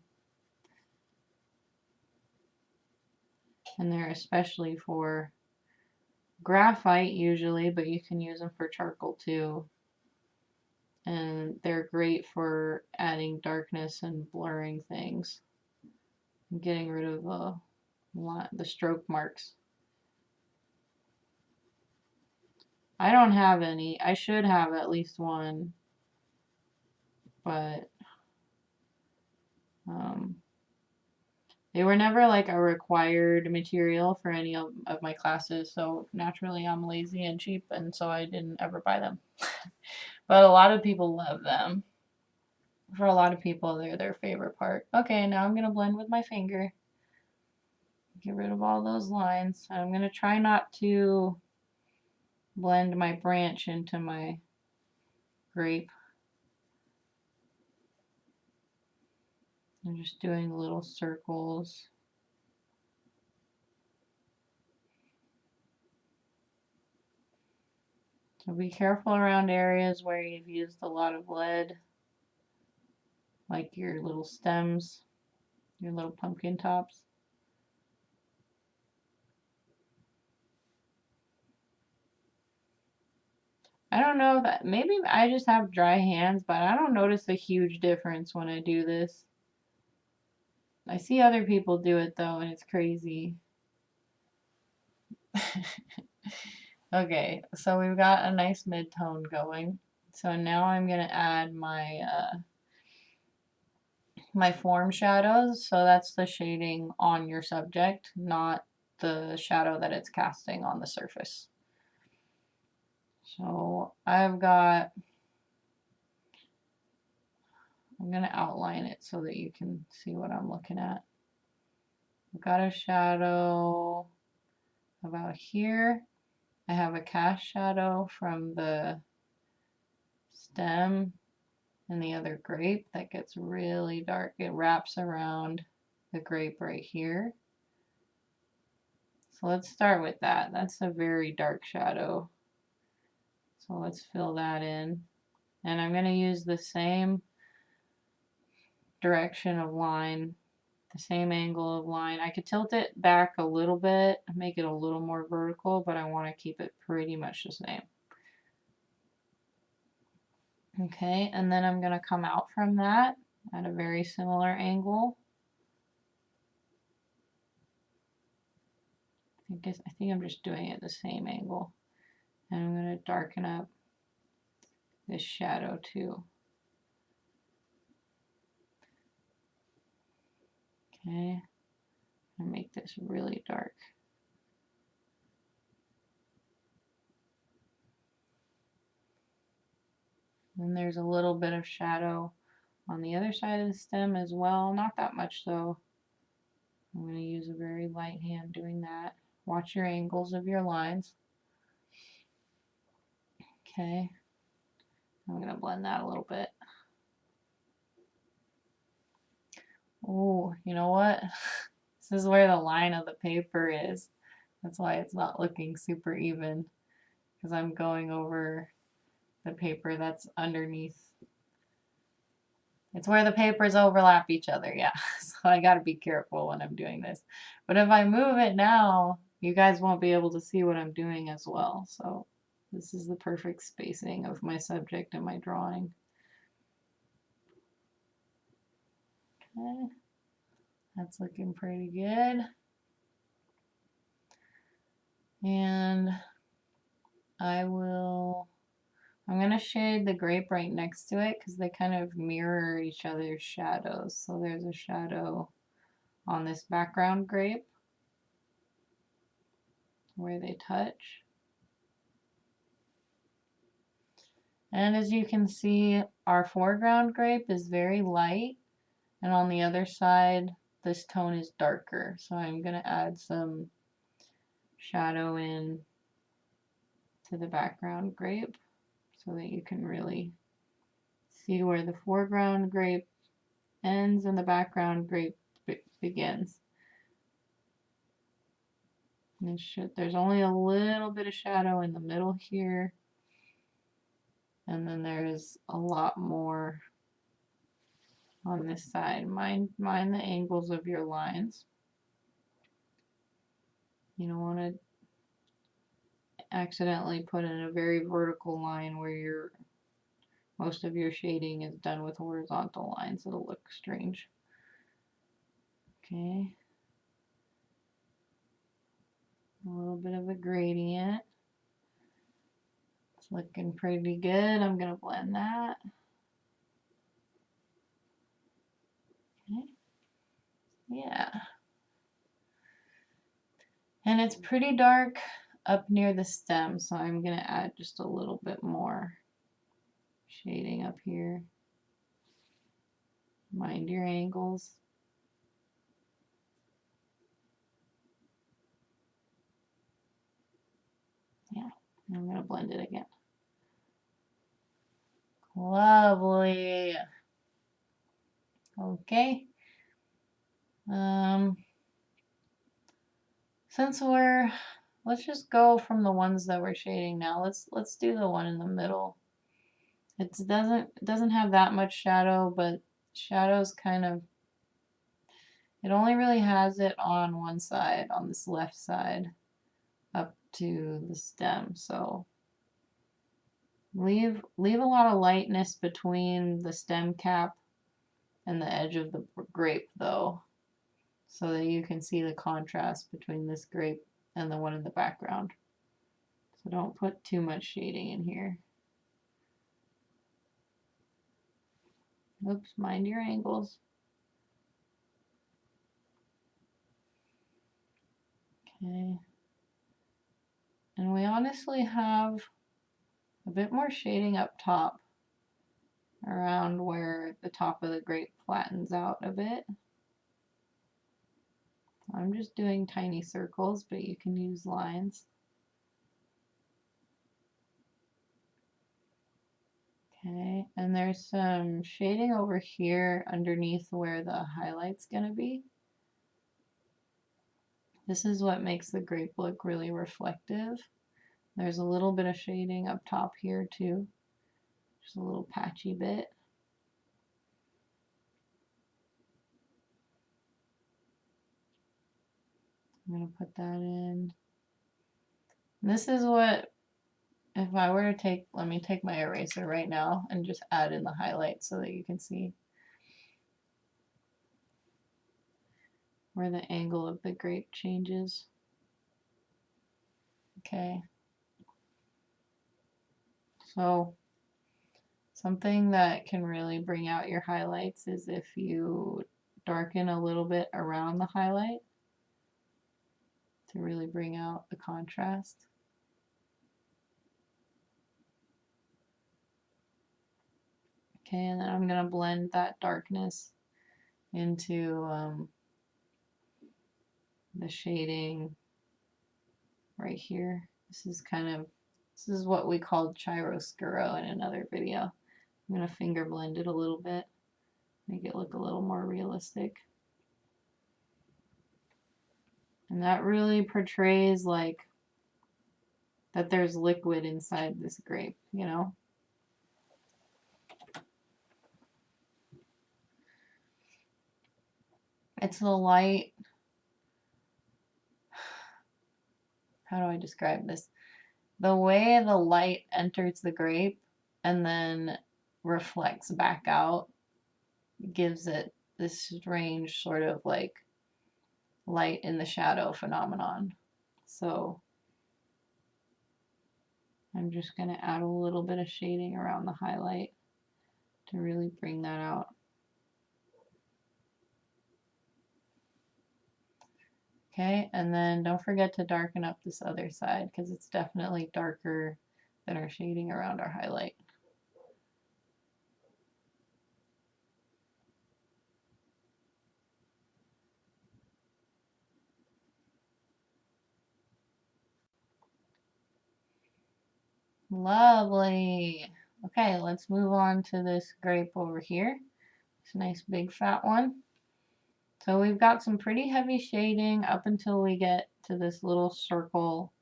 And they're especially for graphite usually, but you can use them for charcoal too. And they're great for adding darkness and blurring things. And getting rid of the stroke marks. I don't have any. I should have at least one. But they were never like a required material for any of my classes, so naturally I'm lazy and cheap, and so I didn't ever buy them. But a lot of people love them. For a lot of people, they're their favorite part. Okay, now I'm going to blend with my finger. Get rid of all those lines. I'm going to try not to blend my branch into my grape. I'm just doing little circles. So be careful around areas where you've used a lot of lead, like your little stems, your little pumpkin tops. I don't know that maybe I just have dry hands, but I don't notice a huge difference when I do this. I see other people do it though, and it's crazy. Okay, so we've got a nice mid-tone going. So now I'm gonna add my form shadows. So that's the shading on your subject, not the shadow that it's casting on the surface. So I'm gonna outline it so that you can see what I'm looking at. I've got a shadow about here. I have a cast shadow from the stem and the other grape that gets really dark. It wraps around the grape right here. So let's start with that. That's a very dark shadow. So let's fill that in. And I'm going to use the same direction of line, the same angle of line. I could tilt it back a little bit, make it a little more vertical, but I want to keep it pretty much the same. Okay, and then I'm going to come out from that at a very similar angle. I think I'm just doing it the same angle. And I'm going to darken up this shadow too. Okay, and make this really dark. And there's a little bit of shadow on the other side of the stem as well. Not that much though. I'm going to use a very light hand doing that. Watch your angles of your lines. Okay, I'm going to blend that a little bit. Oh, you know what? This is where the line of the paper is. That's why it's not looking super even, because I'm going over the paper that's underneath. It's where the papers overlap each other, yeah. So I gotta be careful when I'm doing this. But if I move it now, you guys won't be able to see what I'm doing as well. So this is the perfect spacing of my subject and my drawing. Okay, that's looking pretty good. And I'm going to shade the grape right next to it because they kind of mirror each other's shadows. So there's a shadow on this background grape where they touch. And as you can see, our foreground grape is very light, and on the other side, this tone is darker. So I'm going to add some shadow in to the background grape so that you can really see where the foreground grape ends and the background grape begins. And there's only a little bit of shadow in the middle here. And then there's a lot more on this side. Mind the angles of your lines. You don't want to accidentally put in a very vertical line where most of your shading is done with horizontal lines. It'll look strange. Okay. A little bit of a gradient. It's looking pretty good. I'm going to blend that. Okay. Yeah. And it's pretty dark up near the stem, so I'm going to add just a little bit more shading up here. Mind your angles. Yeah, I'm going to blend it again. Lovely. Okay, Since let's just go from the ones that we're shading now. Let's do the one in the middle. It doesn't have that much shadow, but shadow's kind of, it only really has it on one side, on this left side, up to the stem. So leave a lot of lightness between the stem cap and the edge of the grape though, so that you can see the contrast between this grape and the one in the background. So don't put too much shading in here. Oops, mind your angles. Okay. And we honestly have a bit more shading up top, around where the top of the grape flattens out a bit. I'm just doing tiny circles, but you can use lines. Okay, and there's some shading over here underneath where the highlight's gonna be. This is what makes the grape look really reflective. There's a little bit of shading up top here too, just a little patchy bit. I'm gonna put that in. And this is what, if I were to take, let me take my eraser right now and just add in the highlight so that you can see where the angle of the grape changes. Okay. So something that can really bring out your highlights is if you darken a little bit around the highlight to really bring out the contrast. Okay, and then I'm going to blend that darkness into the shading right here. This is what we called Chiaroscuro in another video. I'm going to finger blend it a little bit, make it look a little more realistic. And that really portrays like that there's liquid inside this grape, you know? It's the light. How do I describe this? The way the light enters the grape and then reflects back out gives it this strange sort of like light in the shadow phenomenon. So I'm just going to add a little bit of shading around the highlight to really bring that out. Okay, and then don't forget to darken up this other side because it's definitely darker than our shading around our highlight. Lovely. Okay, let's move on to this grape over here. It's a nice big fat one. So we've got some pretty heavy shading up until we get to this little circle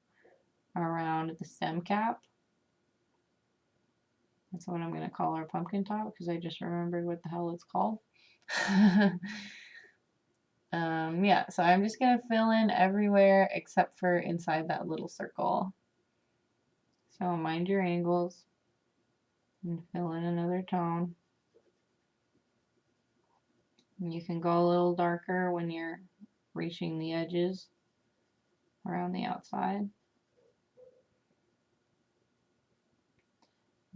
around the stem cap. That's what I'm going to call our pumpkin top because I just remembered what the hell it's called. Yeah, so I'm just going to fill in everywhere except for inside that little circle. So mind your angles and fill in another tone. And you can go a little darker when you're reaching the edges around the outside.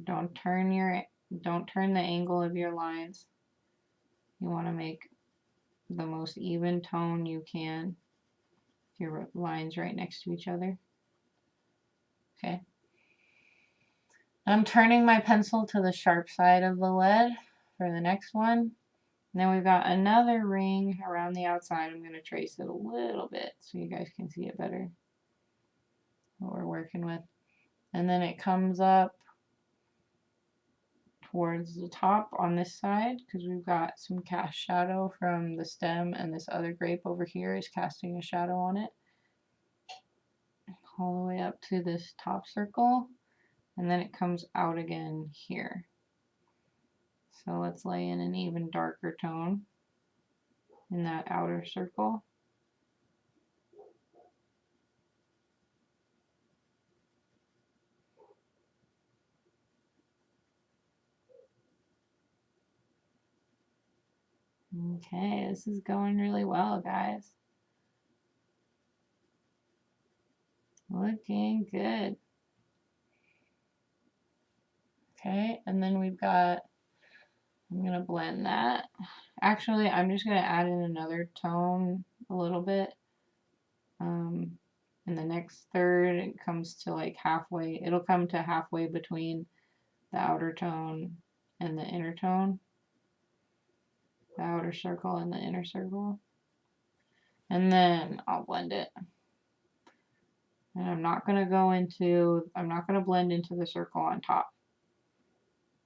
Don't turn the angle of your lines. You want to make the most even tone you can. Your lines right next to each other. Okay. I'm turning my pencil to the sharp side of the lead for the next one. And then we've got another ring around the outside. I'm going to trace it a little bit so you guys can see it better, what we're working with. And then it comes up towards the top on this side because we've got some cast shadow from the stem, and this other grape over here is casting a shadow on it. All the way up to this top circle, and then it comes out again here. So let's lay in an even darker tone in that outer circle. Okay, this is going really well, guys. Looking good. Okay, and then we've got, I'm going to blend that. Actually, I'm just going to add in another tone a little bit. In the next third, it comes to like halfway. It'll come to halfway between the outer tone and the inner tone. The outer circle and the inner circle. And then I'll blend it. And I'm not going to blend into the circle on top.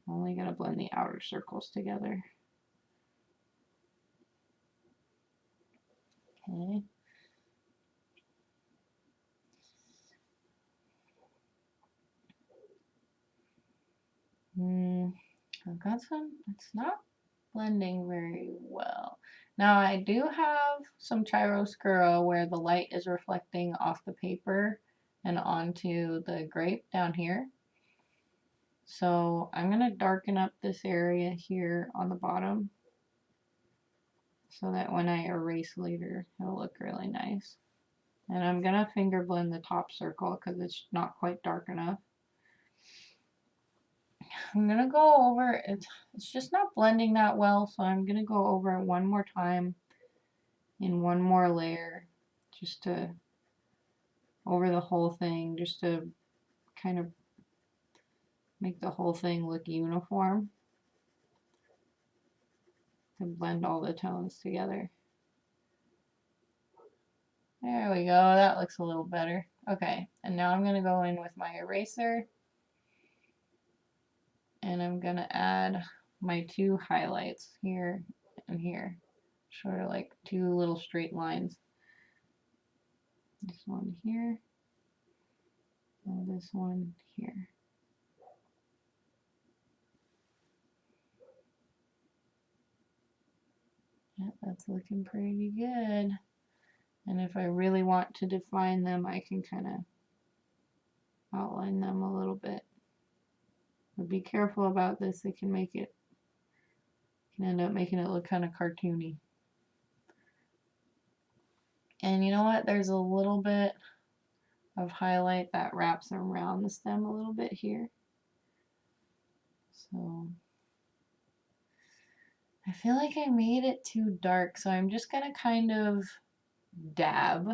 I'm only going to blend the outer circles together. Okay. I've got some, it's not blending very well. Now I do have some chiaroscuro where the light is reflecting off the paper and onto the grape down here. So I'm going to darken up this area here on the bottom so that when I erase later, it'll look really nice. And I'm going to finger blend the top circle because it's not quite dark enough. I'm going to go over, it's just not blending that well, so I'm going to go over it one more time in one more layer just to, over the whole thing, just to kind of make the whole thing look uniform. To blend all the tones together. There we go, that looks a little better. Okay, and now I'm going to go in with my eraser. And I'm going to add my two highlights here and here. Sort of like two little straight lines. This one here. And this one here. Yeah, that's looking pretty good. And if I really want to define them, I can kind of outline them a little bit. But be careful about this. It can make it, can end up making it look kind of cartoony. And you know what? There's a little bit of highlight that wraps around the stem a little bit here. So I feel like I made it too dark, so I'm just gonna kind of dab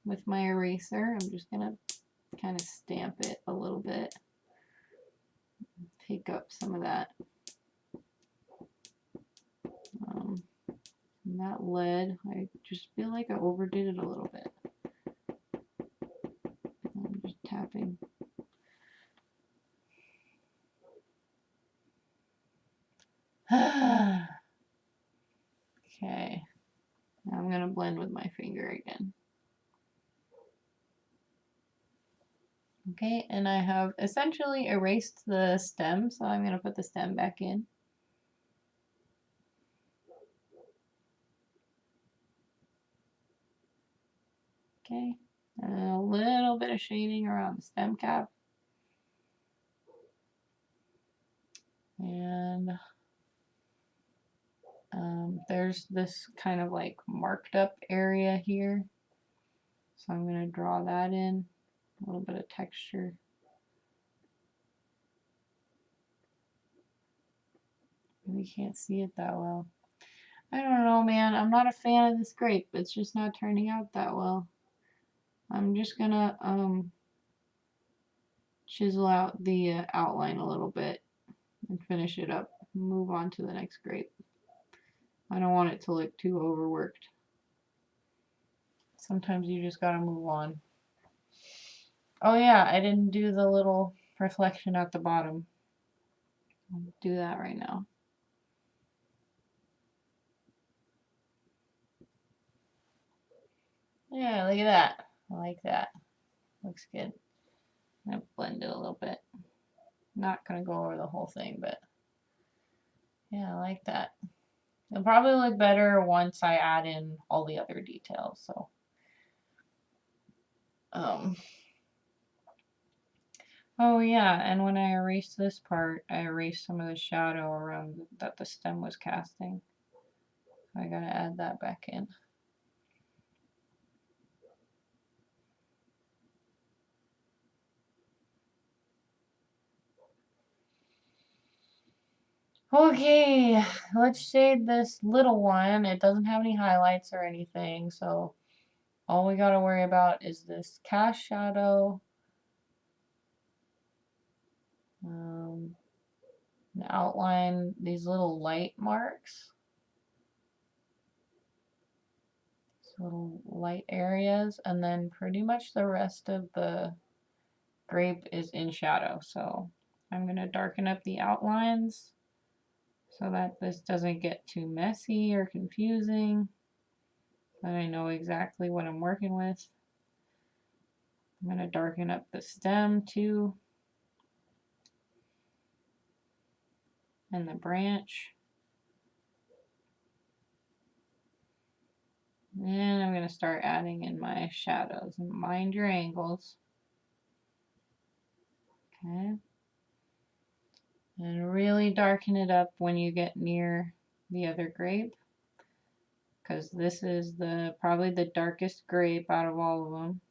with my eraser. I'm just gonna kind of stamp it a little bit, take up some of that. And that lead, I just feel like I overdid it a little bit. I'm just tapping. Okay, now I'm going to blend with my finger again. Okay, and I have essentially erased the stem, so I'm going to put the stem back in. Okay, and a little bit of shading around the stem cap. And there's this kind of like marked up area here. So I'm going to draw that in, a little bit of texture. We can't see it that well. I don't know, man. I'm not a fan of this grape. It's just not turning out that well. I'm just going to chisel out the outline a little bit and finish it up. Move on to the next grape. I don't want it to look too overworked. Sometimes you just gotta move on. Oh yeah, I didn't do the little reflection at the bottom. I'll do that right now. Yeah, look at that. I like that. Looks good. I'm gonna blend it a little bit. Not gonna go over the whole thing, but yeah, I like that. It'll probably look better once I add in all the other details. So, oh yeah, and when I erased this part, I erased some of the shadow around that the stem was casting. I gotta add that back in. Okay, let's shade this little one. It doesn't have any highlights or anything, so all we gotta worry about is this cast shadow. Outline these little light marks. These little light areas, and then pretty much the rest of the grape is in shadow. So I'm gonna darken up the outlines so that this doesn't get too messy or confusing. Then I know exactly what I'm working with. I'm going to darken up the stem too, and the branch. And I'm going to start adding in my shadows. Mind your angles. Okay. And really darken it up when you get near the other grape, because this is probably the darkest grape out of all of them.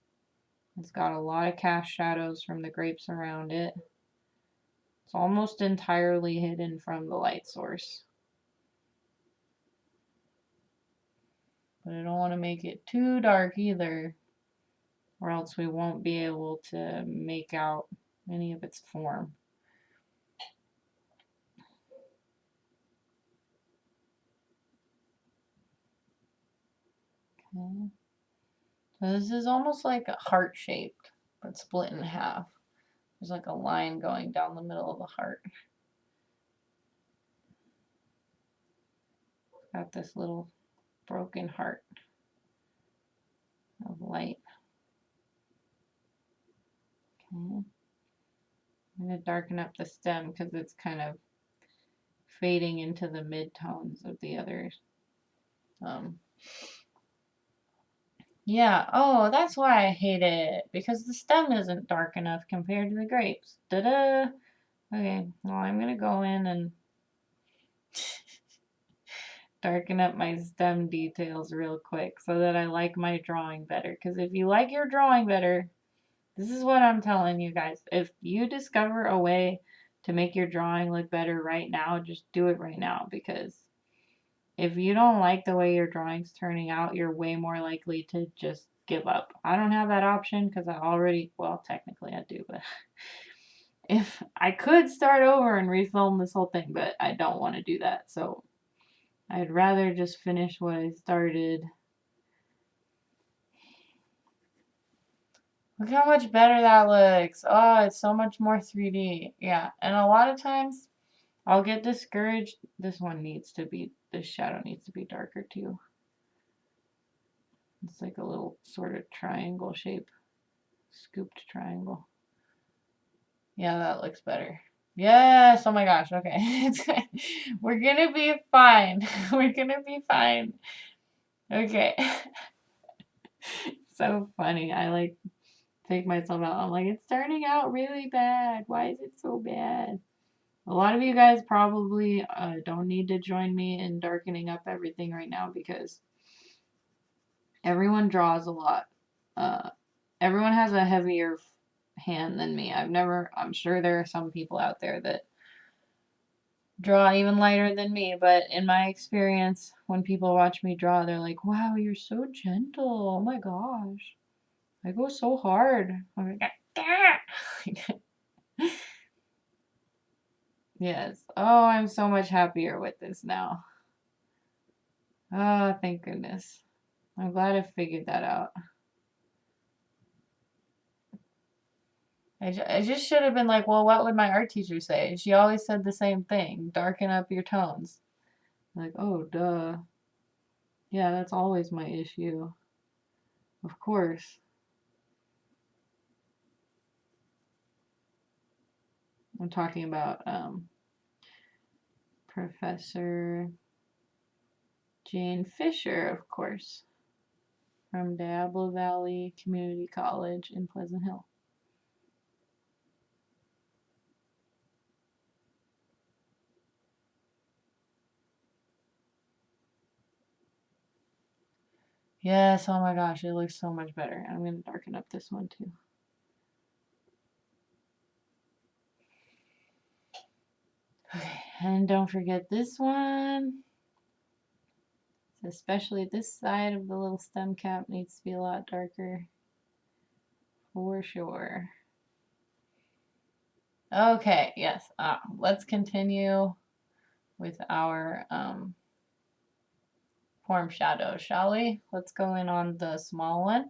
It's got a lot of cast shadows from the grapes around it. It's almost entirely hidden from the light source. But I don't want to make it too dark either, or else we won't be able to make out any of its form. Okay. So this is almost like a heart shaped, but split in half. There's like a line going down the middle of the heart. Got this little broken heart of light. Okay. I'm going to darken up the stem because it's kind of fading into the mid-tones of the others. Yeah, oh, that's why I hate it, because the stem isn't dark enough compared to the grapes. Da-da! Okay, well, I'm going to go in and darken up my stem details real quick so that I like my drawing better. Because if you like your drawing better, this is what I'm telling you guys. If you discover a way to make your drawing look better right now, just do it right now. Because if you don't like the way your drawing's turning out, you're way more likely to just give up. I don't have that option because I already, well, technically I do, but if I could start over and refilm this whole thing, but I don't want to do that. So I'd rather just finish what I started. Look how much better that looks. Oh, it's so much more 3D. Yeah, and a lot of times I'll get discouraged. This shadow needs to be darker too. It's like a little sort of triangle shape. Scooped triangle. Yeah, that looks better. Yes, oh my gosh, okay. We're gonna be fine. We're gonna be fine. Okay. So funny. I like take myself out. I'm like, it's turning out really bad. Why is it so bad? A lot of you guys probably don't need to join me in darkening up everything right now because everyone draws a lot. Everyone has a heavier hand than me. I'm sure there are some people out there that draw even lighter than me, but in my experience, when people watch me draw, they're like, wow, you're so gentle. Oh my gosh. I go so hard. I'm like, ah! Yes. Oh, I'm so much happier with this now. Oh, thank goodness. I'm glad I figured that out. I just should have been like, well, what would my art teacher say? She always said the same thing, darken up your tones. Like, oh, duh. Yeah, that's always my issue. Of course. I'm talking about Professor Jane Fisher, of course, from Diablo Valley Community College in Pleasant Hill. Yes, oh my gosh, it looks so much better. I'm going to darken up this one too. Okay, and don't forget this one. Especially this side of the little stem cap needs to be a lot darker. For sure. Okay, yes. Let's continue with our form shadow, shall we? Let's go in on the small one.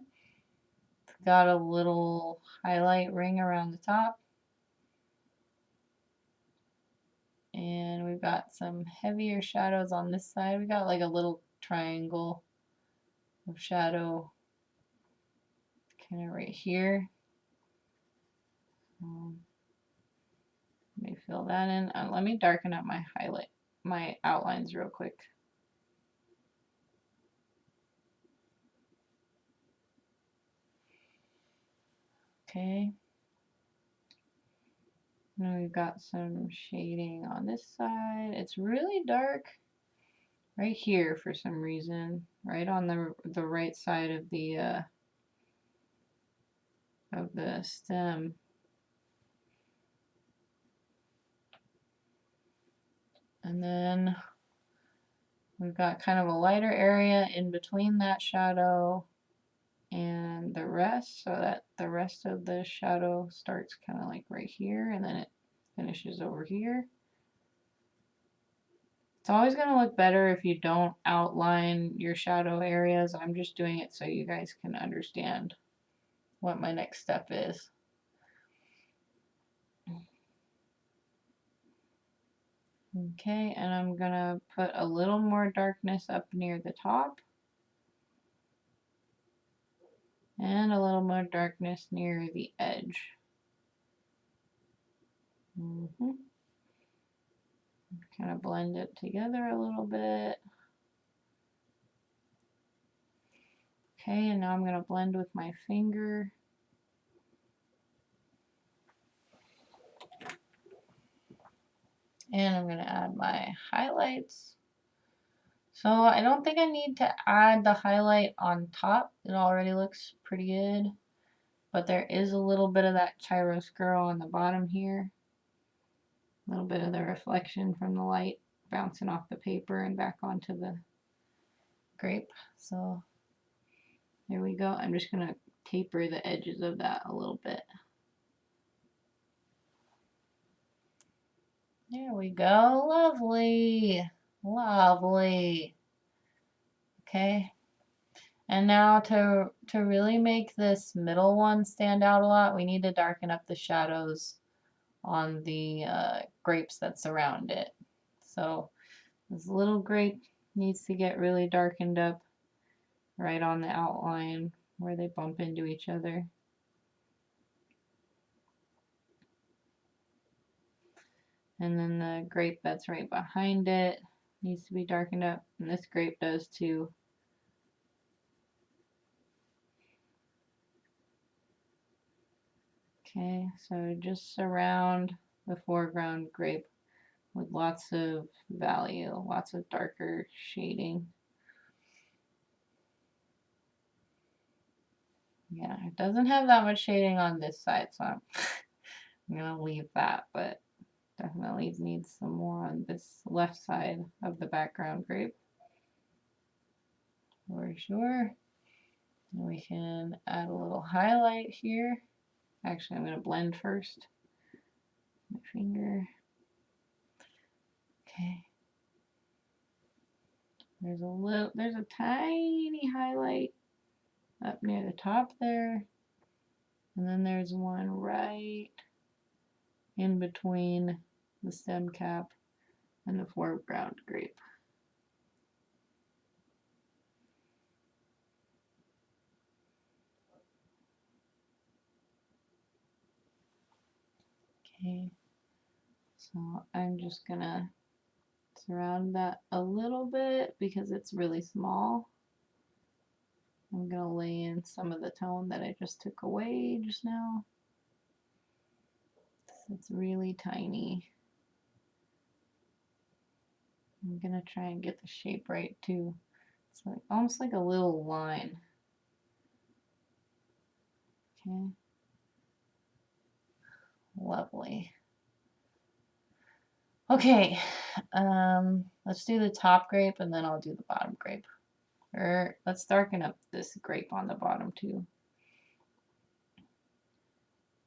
It's got a little highlight ring around the top. And we've got some heavier shadows on this side. We got like a little triangle of shadow kind of right here. Let me fill that in. Let me darken up my outlines real quick. Okay. Now we've got some shading on this side. It's really dark right here for some reason, right on the right side of the stem. And then we've got kind of a lighter area in between that shadow and the rest, so that the rest of the shadow starts kind of like right here and then it finishes over here. It's always going to look better if you don't outline your shadow areas. I'm just doing it so you guys can understand what my next step is. Okay, and I'm going to put a little more darkness up near the top. And a little more darkness near the edge. Kind of blend it together a little bit. Okay, and now I'm going to blend with my finger. And I'm going to add my highlights. So I don't think I need to add the highlight on top. It already looks pretty good. But there is a little bit of that chiaroscuro on the bottom here. A little bit of the reflection from the light bouncing off the paper and back onto the grape. So there we go. I'm just going to taper the edges of that a little bit. There we go. Lovely. Lovely. Okay. And now to really make this middle one stand out a lot, we need to darken up the shadows on the grapes that surround it. So this little grape needs to get really darkened up right on the outline where they bump into each other. And then the grape that's right behind it needs to be darkened up, and this grape does too. Okay, so just surround the foreground grape with lots of value, lots of darker shading. Yeah, it doesn't have that much shading on this side, so I'm going to leave that, but definitely needs some more on this left side of the background grape. For sure. And we can add a little highlight here. Actually, I'm going to blend first. My finger. Okay. There's a tiny highlight up near the top there. And then there's one right in between the stem cap and the foreground grape. Okay, so I'm just gonna surround that a little bit because it's really small. I'm gonna lay in some of the tone that I just took away just now. It's really tiny. I'm gonna try and get the shape right too. It's like almost like a little line. Okay. Lovely. Okay, let's do the top grape and then I'll do the bottom grape. Or let's darken up this grape on the bottom too.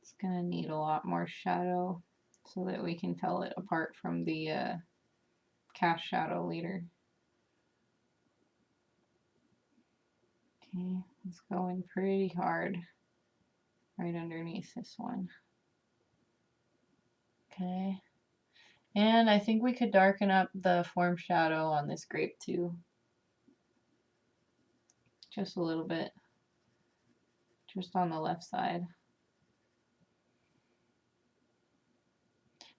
It's gonna need a lot more shadow so that we can tell it apart from the cast shadow later. Okay, it's going pretty hard right underneath this one. Okay, and I think we could darken up the form shadow on this grape too. Just a little bit. Just on the left side.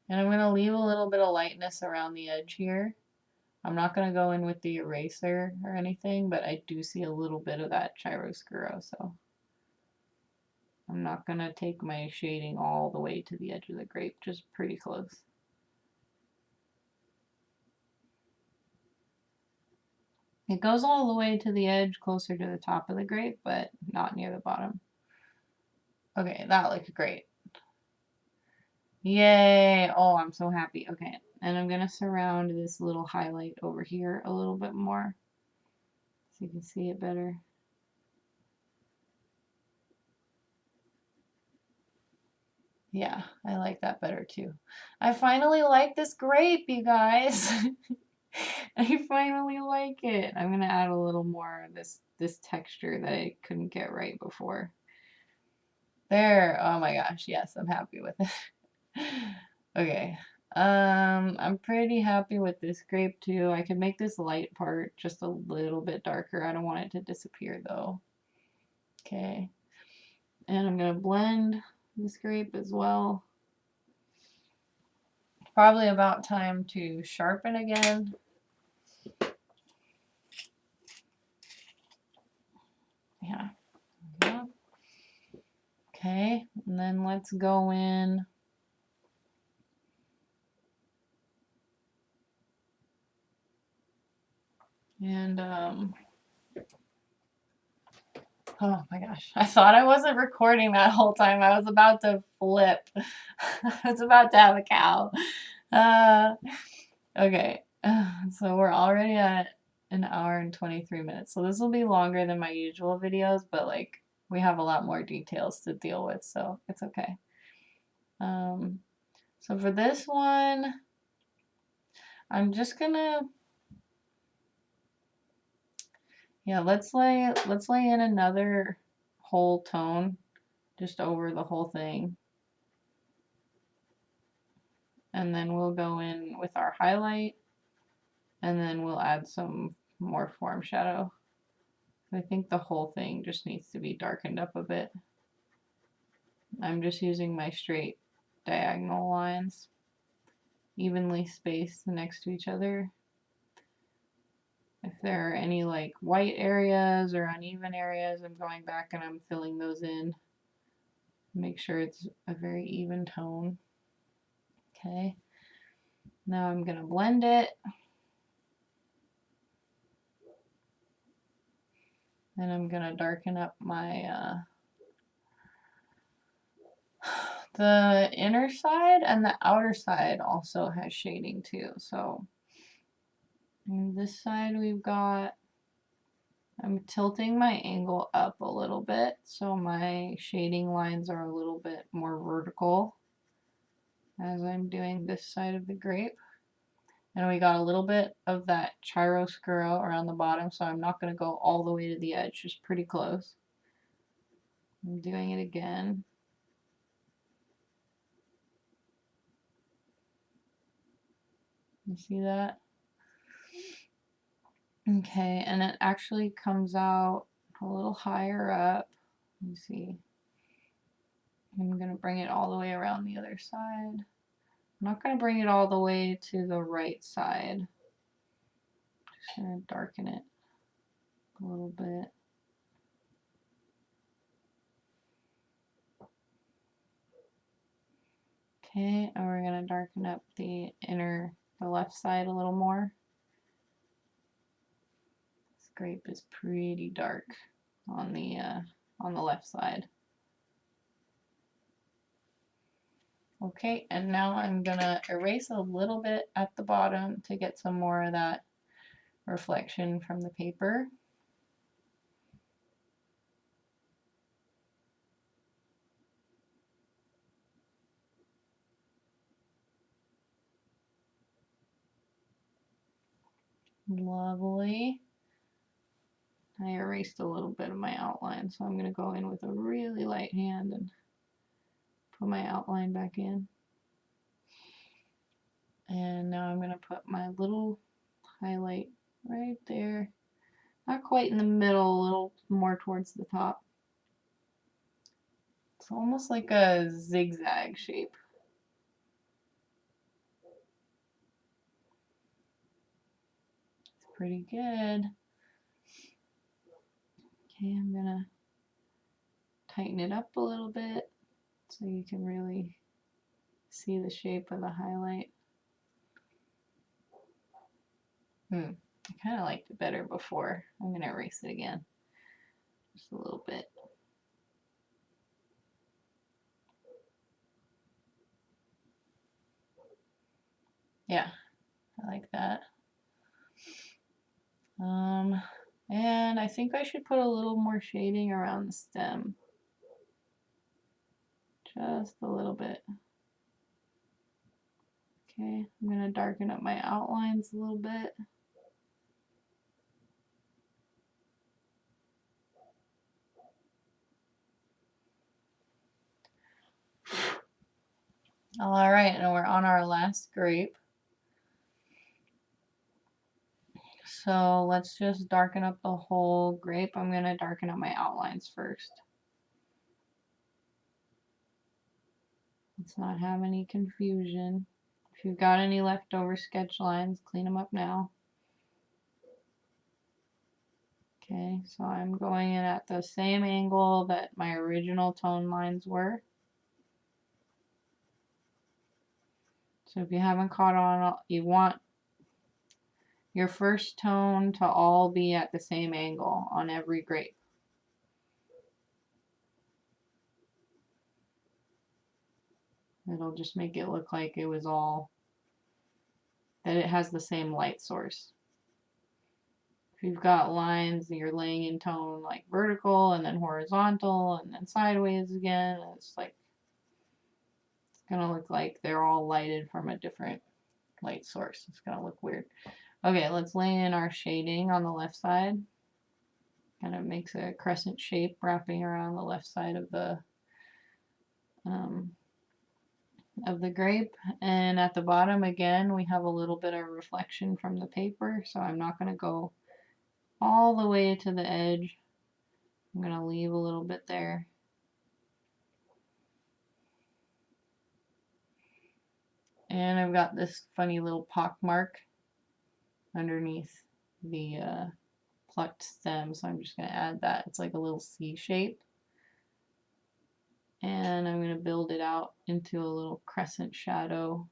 And I'm going to leave a little bit of lightness around the edge here. I'm not going to go in with the eraser or anything, but I do see a little bit of that chiaroscuro, so I'm not going to take my shading all the way to the edge of the grape, just pretty close. It goes all the way to the edge, closer to the top of the grape, but not near the bottom. Okay, that looks great. Yay! Oh, I'm so happy. Okay, and I'm going to surround this little highlight over here a little bit more so you can see it better. Yeah, I like that better too. I finally like this grape, you guys. I finally like it. I'm gonna add a little more of this texture that I couldn't get right before. There. Oh my gosh, yes, I'm happy with it. Okay. I'm pretty happy with this grape too. I could make this light part just a little bit darker. I don't want it to disappear though. Okay. And I'm gonna blend this grape as well. Probably about time to sharpen again. Yeah. Okay, and then let's go in and oh my gosh, I thought I wasn't recording that whole time. I was about to flip. I was about to have a cow. Okay, so we're already at an hour and 23 minutes. So this will be longer than my usual videos, but like we have a lot more details to deal with, so it's okay. So for this one, I'm just gonna, yeah, let's lay in another whole tone just over the whole thing. And then we'll go in with our highlight and then we'll add some more form shadow. I think the whole thing just needs to be darkened up a bit. I'm just using my straight diagonal lines, evenly spaced next to each other. If there are any like white areas or uneven areas, I'm going back and I'm filling those in. Make sure it's a very even tone. Okay, now I'm going to blend it. And I'm going to darken up my the inner side, and the outer side also has shading too. So on this side we've got, I'm tilting my angle up a little bit so my shading lines are a little bit more vertical as I'm doing this side of the grape. And we got a little bit of that chiaroscuro around the bottom, so I'm not going to go all the way to the edge, just pretty close. I'm doing it again. You see that? Okay, and it actually comes out a little higher up. Let me see. I'm going to bring it all the way around the other side. I'm not going to bring it all the way to the right side. Just going to darken it a little bit. Okay, and we're going to darken up the left side a little more. This grape is pretty dark on the left side. Okay, and now I'm gonna erase a little bit at the bottom to get some more of that reflection from the paper. Lovely. I erased a little bit of my outline, so I'm going to go in with a really light hand and put my outline back in. And now I'm going to put my little highlight right there. Not quite in the middle, a little more towards the top. It's almost like a zigzag shape. It's pretty good. Okay, I'm going to tighten it up a little bit so you can really see the shape of the highlight. I kind of liked it better before. I'm going to erase it again. Just a little bit. Yeah, I like that. And I think I should put a little more shading around the stem. Just a little bit. Okay, I'm going to darken up my outlines a little bit. Alright, and we're on our last grape. So let's just darken up the whole grape. I'm going to darken up my outlines first. Let's not have any confusion. If you've got any leftover sketch lines, clean them up now. Okay, so I'm going in at the same angle that my original tone lines were. So if you haven't caught on, you want your first tone to all be at the same angle on every grape. It'll just make it look like it was all, that it has the same light source. If you've got lines that you're laying in tone like vertical and then horizontal and then sideways again, it's like, it's gonna look like they're all lighted from a different light source. It's gonna look weird. Okay, let's lay in our shading on the left side. Kind of makes a crescent shape wrapping around the left side of the grape. And at the bottom again we have a little bit of reflection from the paper, so I'm not going to go all the way to the edge. I'm going to leave a little bit there. And I've got this funny little pock mark underneath the plucked stem, so I'm just going to add that. It's like a little C shape. And I'm going to build it out into a little crescent shadow.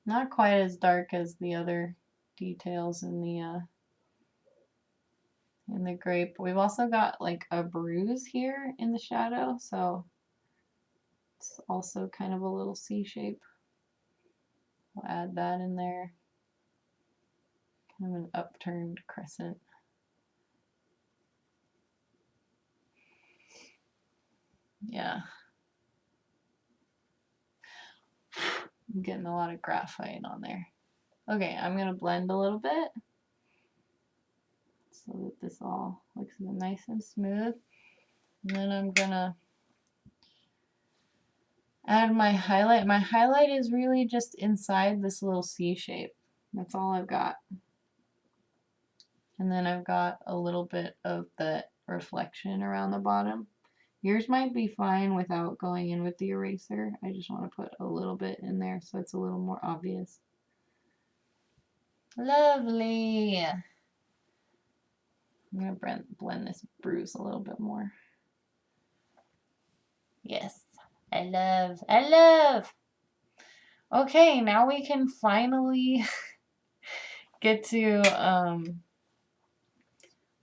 Not quite as dark as the other details in the grape. We've also got like a bruise here in the shadow, so it's also kind of a little C shape. We'll add that in there. Kind of an upturned crescent. Yeah. I'm getting a lot of graphite on there. Okay, I'm going to blend a little bit so that this all looks nice and smooth. And then I'm going to add my highlight. My highlight is really just inside this little C shape. That's all I've got. And then I've got a little bit of the reflection around the bottom. Yours might be fine without going in with the eraser. I just want to put a little bit in there so it's a little more obvious. Lovely. I'm going to blend this bruise a little bit more. Yes. I love. Okay, now we can finally get to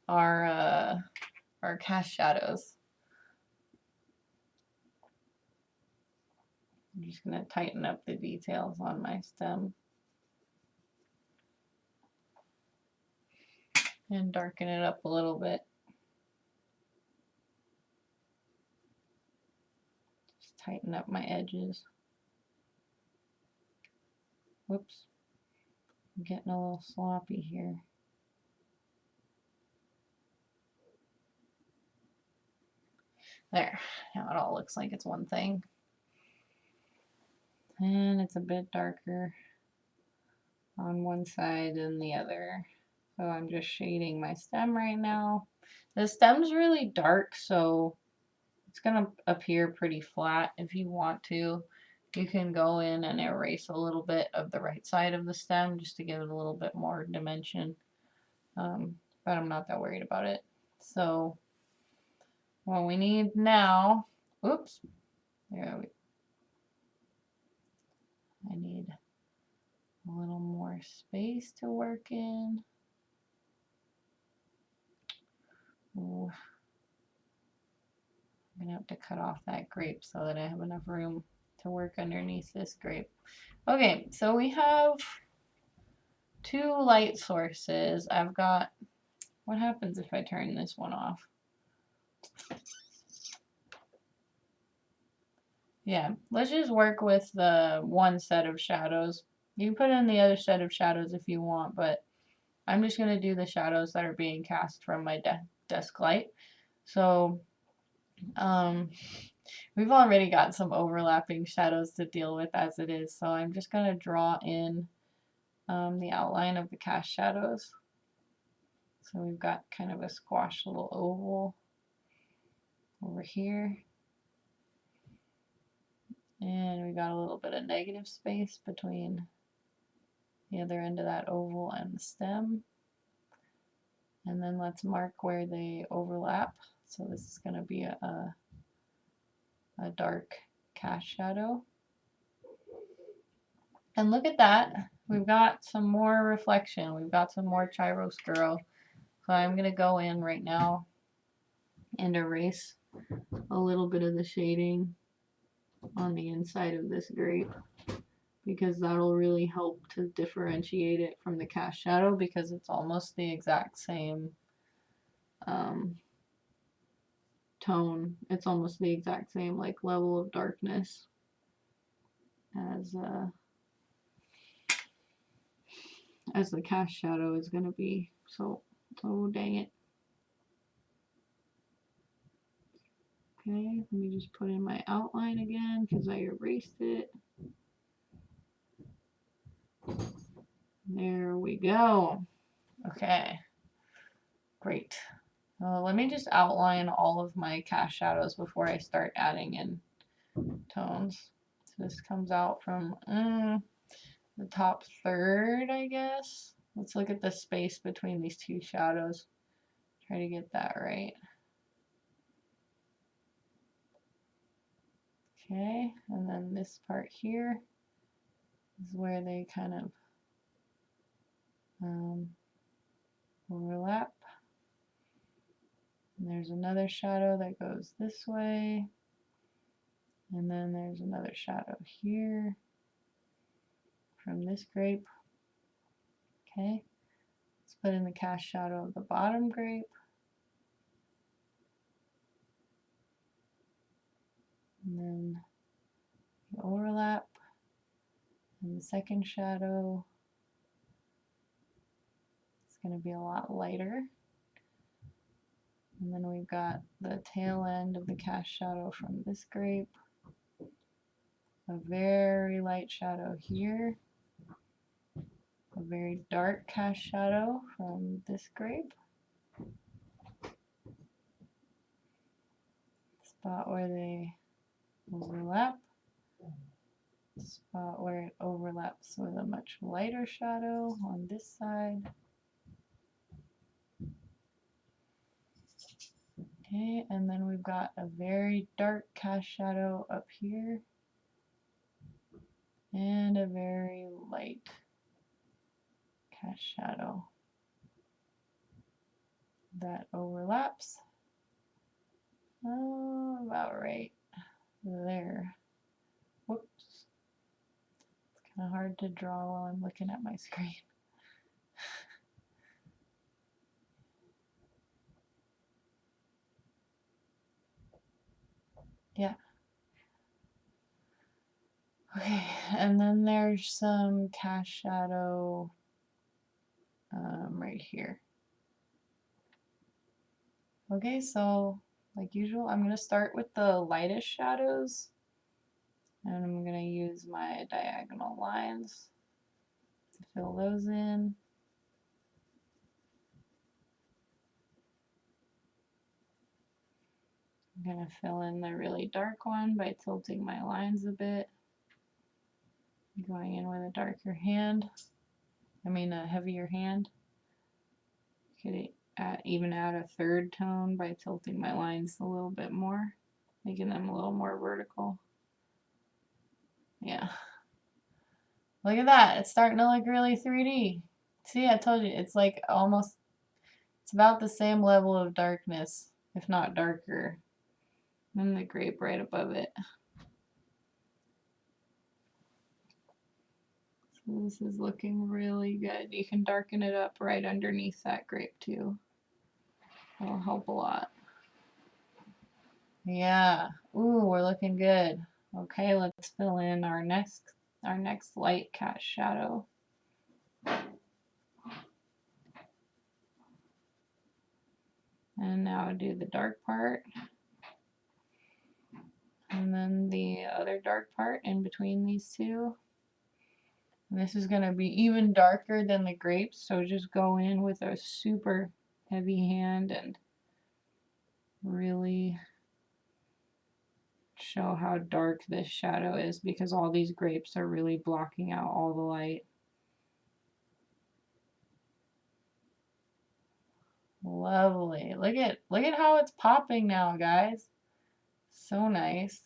our cast shadows. I'm just going to tighten up the details on my stem and darken it up a little bit. Just tighten up my edges. Whoops. I'm getting a little sloppy here. There. Now it all looks like it's one thing. And it's a bit darker on one side than the other. So I'm just shading my stem right now. The stem's really dark, so it's going to appear pretty flat. If you want to, you can go in and erase a little bit of the right side of the stem just to give it a little bit more dimension. But I'm not that worried about it. So what we need now, oops, there we go. I need a little more space to work in. Ooh. I'm gonna have to cut off that grape so that I have enough room to work underneath this grape. Okay, so we have two light sources. I've got, what happens if I turn this one off? Yeah, let's just work with the one set of shadows. You can put in the other set of shadows if you want, but I'm just going to do the shadows that are being cast from my desk light. So we've already got some overlapping shadows to deal with as it is, so I'm just going to draw in the outline of the cast shadows. So we've got kind of a squash little oval over here. And we got a little bit of negative space between the other end of that oval and the stem. And then let's mark where they overlap. So this is going to be a dark cast shadow. And look at that. We've got some more reflection. We've got some more chiaroscuro. So I'm going to go in right now and erase a little bit of the shading on the inside of this grape, because that'll really help to differentiate it from the cast shadow, because it's almost the exact same tone. It's almost the exact same like level of darkness as the cast shadow is going to be. So, oh dang it. Okay, let me just put in my outline again because I erased it. There we go. Okay, great. Let me just outline all of my cast shadows before I start adding in tones. So this comes out from the top third, I guess. Let's look at the space between these two shadows. Try to get that right. Okay, and then this part here is where they kind of overlap. And there's another shadow that goes this way. And then there's another shadow here from this grape. Okay, let's put in the cast shadow of the bottom grape. And then the overlap. And the second shadow is going to be a lot lighter. And then we've got the tail end of the cast shadow from this grape. a very light shadow here, a very dark cast shadow from this grape, spot where they overlap, spot where it overlaps with a much lighter shadow on this side. Okay, and then we've got a very dark cast shadow up here and a very light cast shadow that overlaps. Oh, about right there. Whoops. It's kind of hard to draw while I'm looking at my screen. Yeah. Okay, and then there's some cast shadow right here. Okay, so like usual, I'm going to start with the lightest shadows, and I'm going to use my diagonal lines to fill those in. I'm going to fill in the really dark one by tilting my lines a bit, going in with a darker hand, a heavier hand. Could even add a third tone by tilting my lines a little bit more, making them a little more vertical. Yeah. Look at that. It's starting to look really 3D. See, I told you, it's like almost, it's about the same level of darkness, if not darker, than the grape right above it. So this is looking really good. You can darken it up right underneath that grape too. That'll help a lot. Yeah. Ooh, we're looking good. Okay, let's fill in our next light cast shadow. And now do the dark part. And then the other dark part in between these two. And this is going to be even darker than the grapes, so just go in with a super heavy hand and really show how dark this shadow is, because all these grapes are really blocking out all the light. Lovely. Look at how it's popping now, guys. So nice.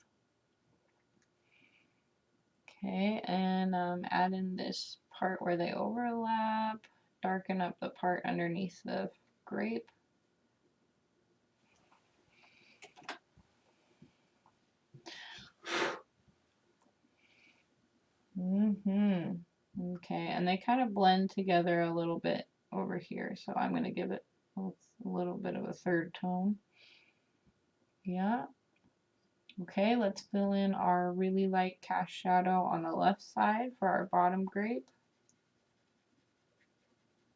Okay, and add in this part where they overlap, darken up the part underneath the grape. Okay, and they kind of blend together a little bit over here, so I'm going to give it a little bit of a third tone. Yeah. Okay, let's fill in our really light cast shadow on the left side for our bottom grape.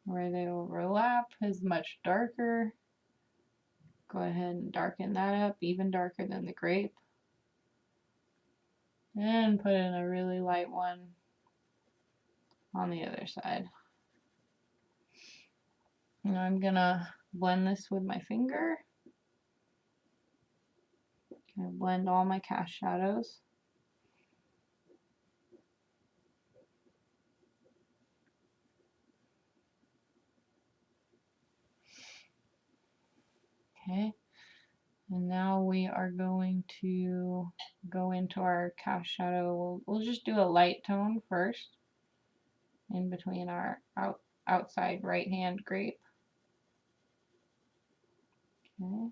Where they overlap is much darker. Go ahead and darken that up, even darker than the grape. And put in a really light one on the other side. Now I'm gonna blend this with my finger. Gonna blend all my cast shadows. Okay, and now we are going to go into our cast shadow. We'll just do a light tone first in between our outside right hand grape. Okay.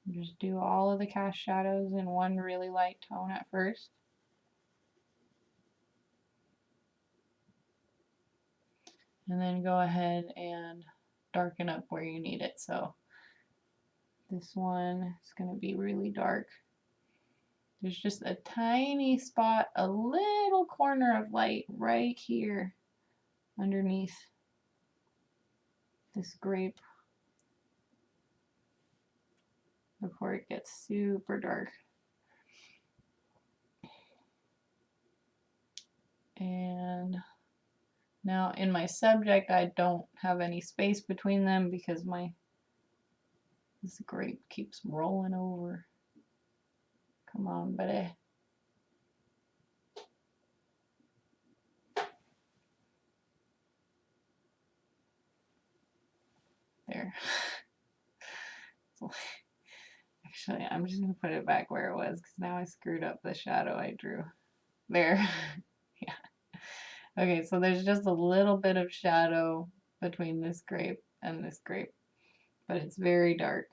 Just do all of the cast shadows in one really light tone at first. And then go ahead and darken up where you need it. So this one is going to be really dark. There's just a tiny spot, a little corner of light right here underneath this grape before it gets super dark. And now in my subject, I don't have any space between them because this grape keeps rolling over. Come on, buddy. There. Actually, I'm just going to put it back where it was because now I screwed up the shadow I drew. There. Yeah. Okay, so there's just a little bit of shadow between this grape and this grape, but it's very dark.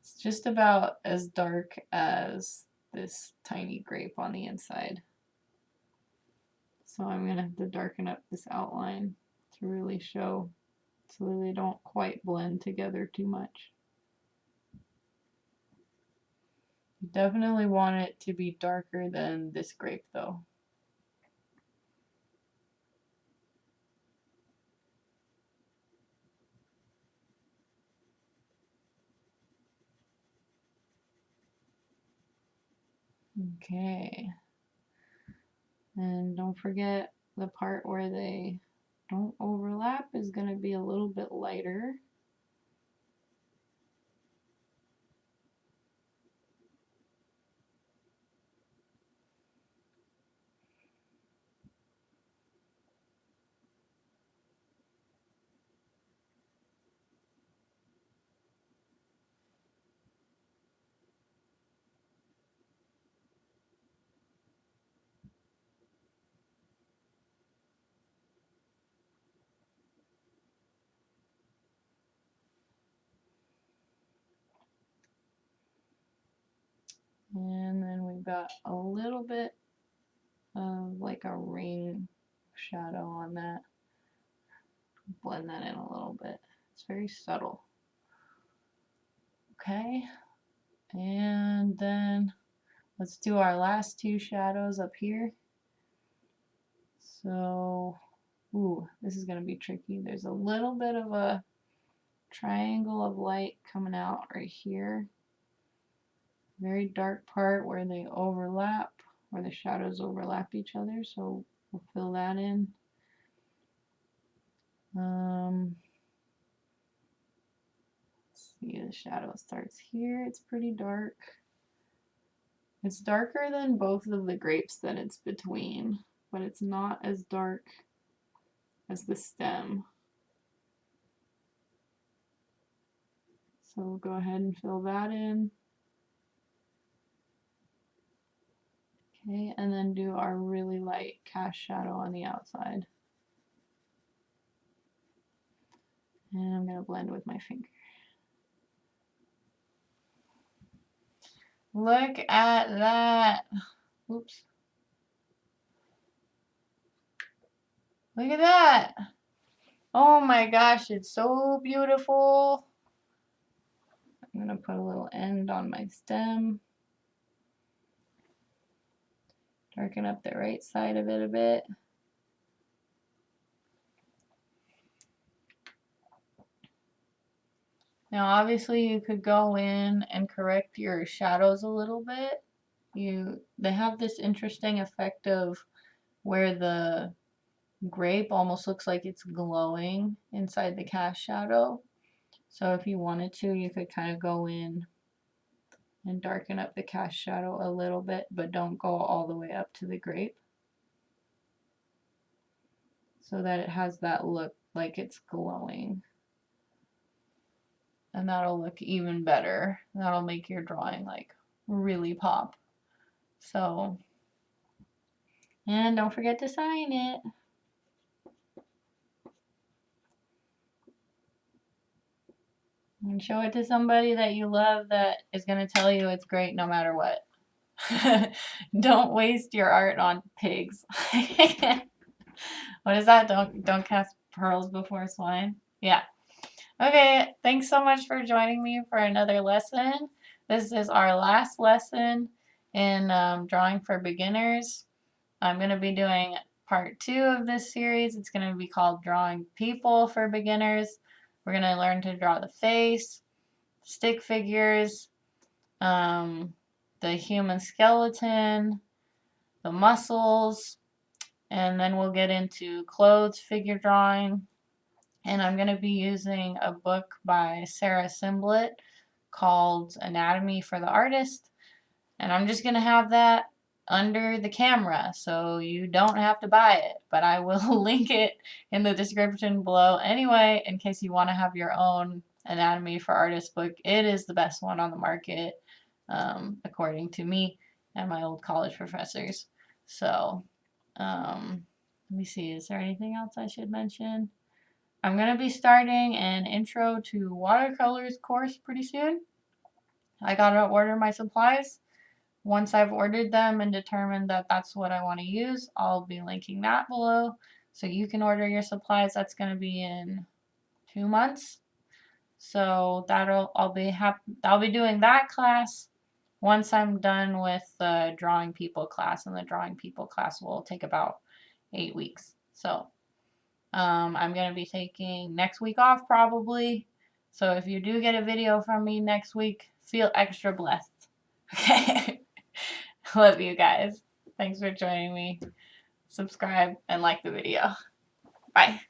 It's just about as dark as this tiny grape on the inside. So I'm going to have to darken up this outline to really show so that they don't quite blend together too much. You definitely want it to be darker than this grape though. Okay. And don't forget the part where they don't overlap is going to be a little bit lighter. And then we've got a little bit of like a ring shadow on that. Blend that in a little bit. It's very subtle. Okay. And then let's do our last two shadows up here. So, ooh, this is going to be tricky. There's a little bit of a triangle of light coming out right here. Very dark part where they overlap, where the shadows overlap each other. So we'll fill that in. Let's see, the shadow starts here. It's pretty dark. It's darker than both of the grapes that it's between, but it's not as dark as the stem. So we'll go ahead and fill that in. Okay, and then do our really light cast shadow on the outside. And I'm going to blend with my finger. Look at that. Oops. Look at that. Oh my gosh, it's so beautiful. I'm going to put a little end on my stem. Darken up the right side of it a bit. Now obviously you could go in and correct your shadows a little bit. They have this interesting effect of where the grape almost looks like it's glowing inside the cast shadow. So if you wanted to, you could kind of go in and darken up the cast shadow a little bit, but don't go all the way up to the grape, so that it has that look like it's glowing. And that'll look even better. That'll make your drawing like really pop. So, and don't forget to sign it. And show it to somebody that you love that is going to tell you it's great no matter what. Don't waste your art on pigs. What is that? Don't cast pearls before swine? Yeah. Okay, thanks so much for joining me for another lesson. This is our last lesson in drawing for beginners. I'm going to be doing part 2 of this series. It's going to be called Drawing People for Beginners. We're going to learn to draw the face, stick figures, the human skeleton, the muscles, and then we'll get into clothes figure drawing. And I'm going to be using a book by Sarah Simblett called Anatomy for the Artist. And I'm just going to have that under the camera so you don't have to buy it. But I will link it in the description below anyway in case you want to have your own Anatomy for Artists book. It is the best one on the market, according to me and my old college professors. So, let me see. Is there anything else I should mention? I'm going to be starting an intro to watercolors course pretty soon. I got to order my supplies. Once I've ordered them and determined that that's what I want to use, I'll be linking that below so you can order your supplies. That's going to be in 2 months. So I'll be doing that class once I'm done with the drawing people class, and the drawing people class will take about 8 weeks. So I'm going to be taking next week off probably. So if you do get a video from me next week, feel extra blessed. Okay. Love you guys. Thanks for joining me. Subscribe and like the video. Bye.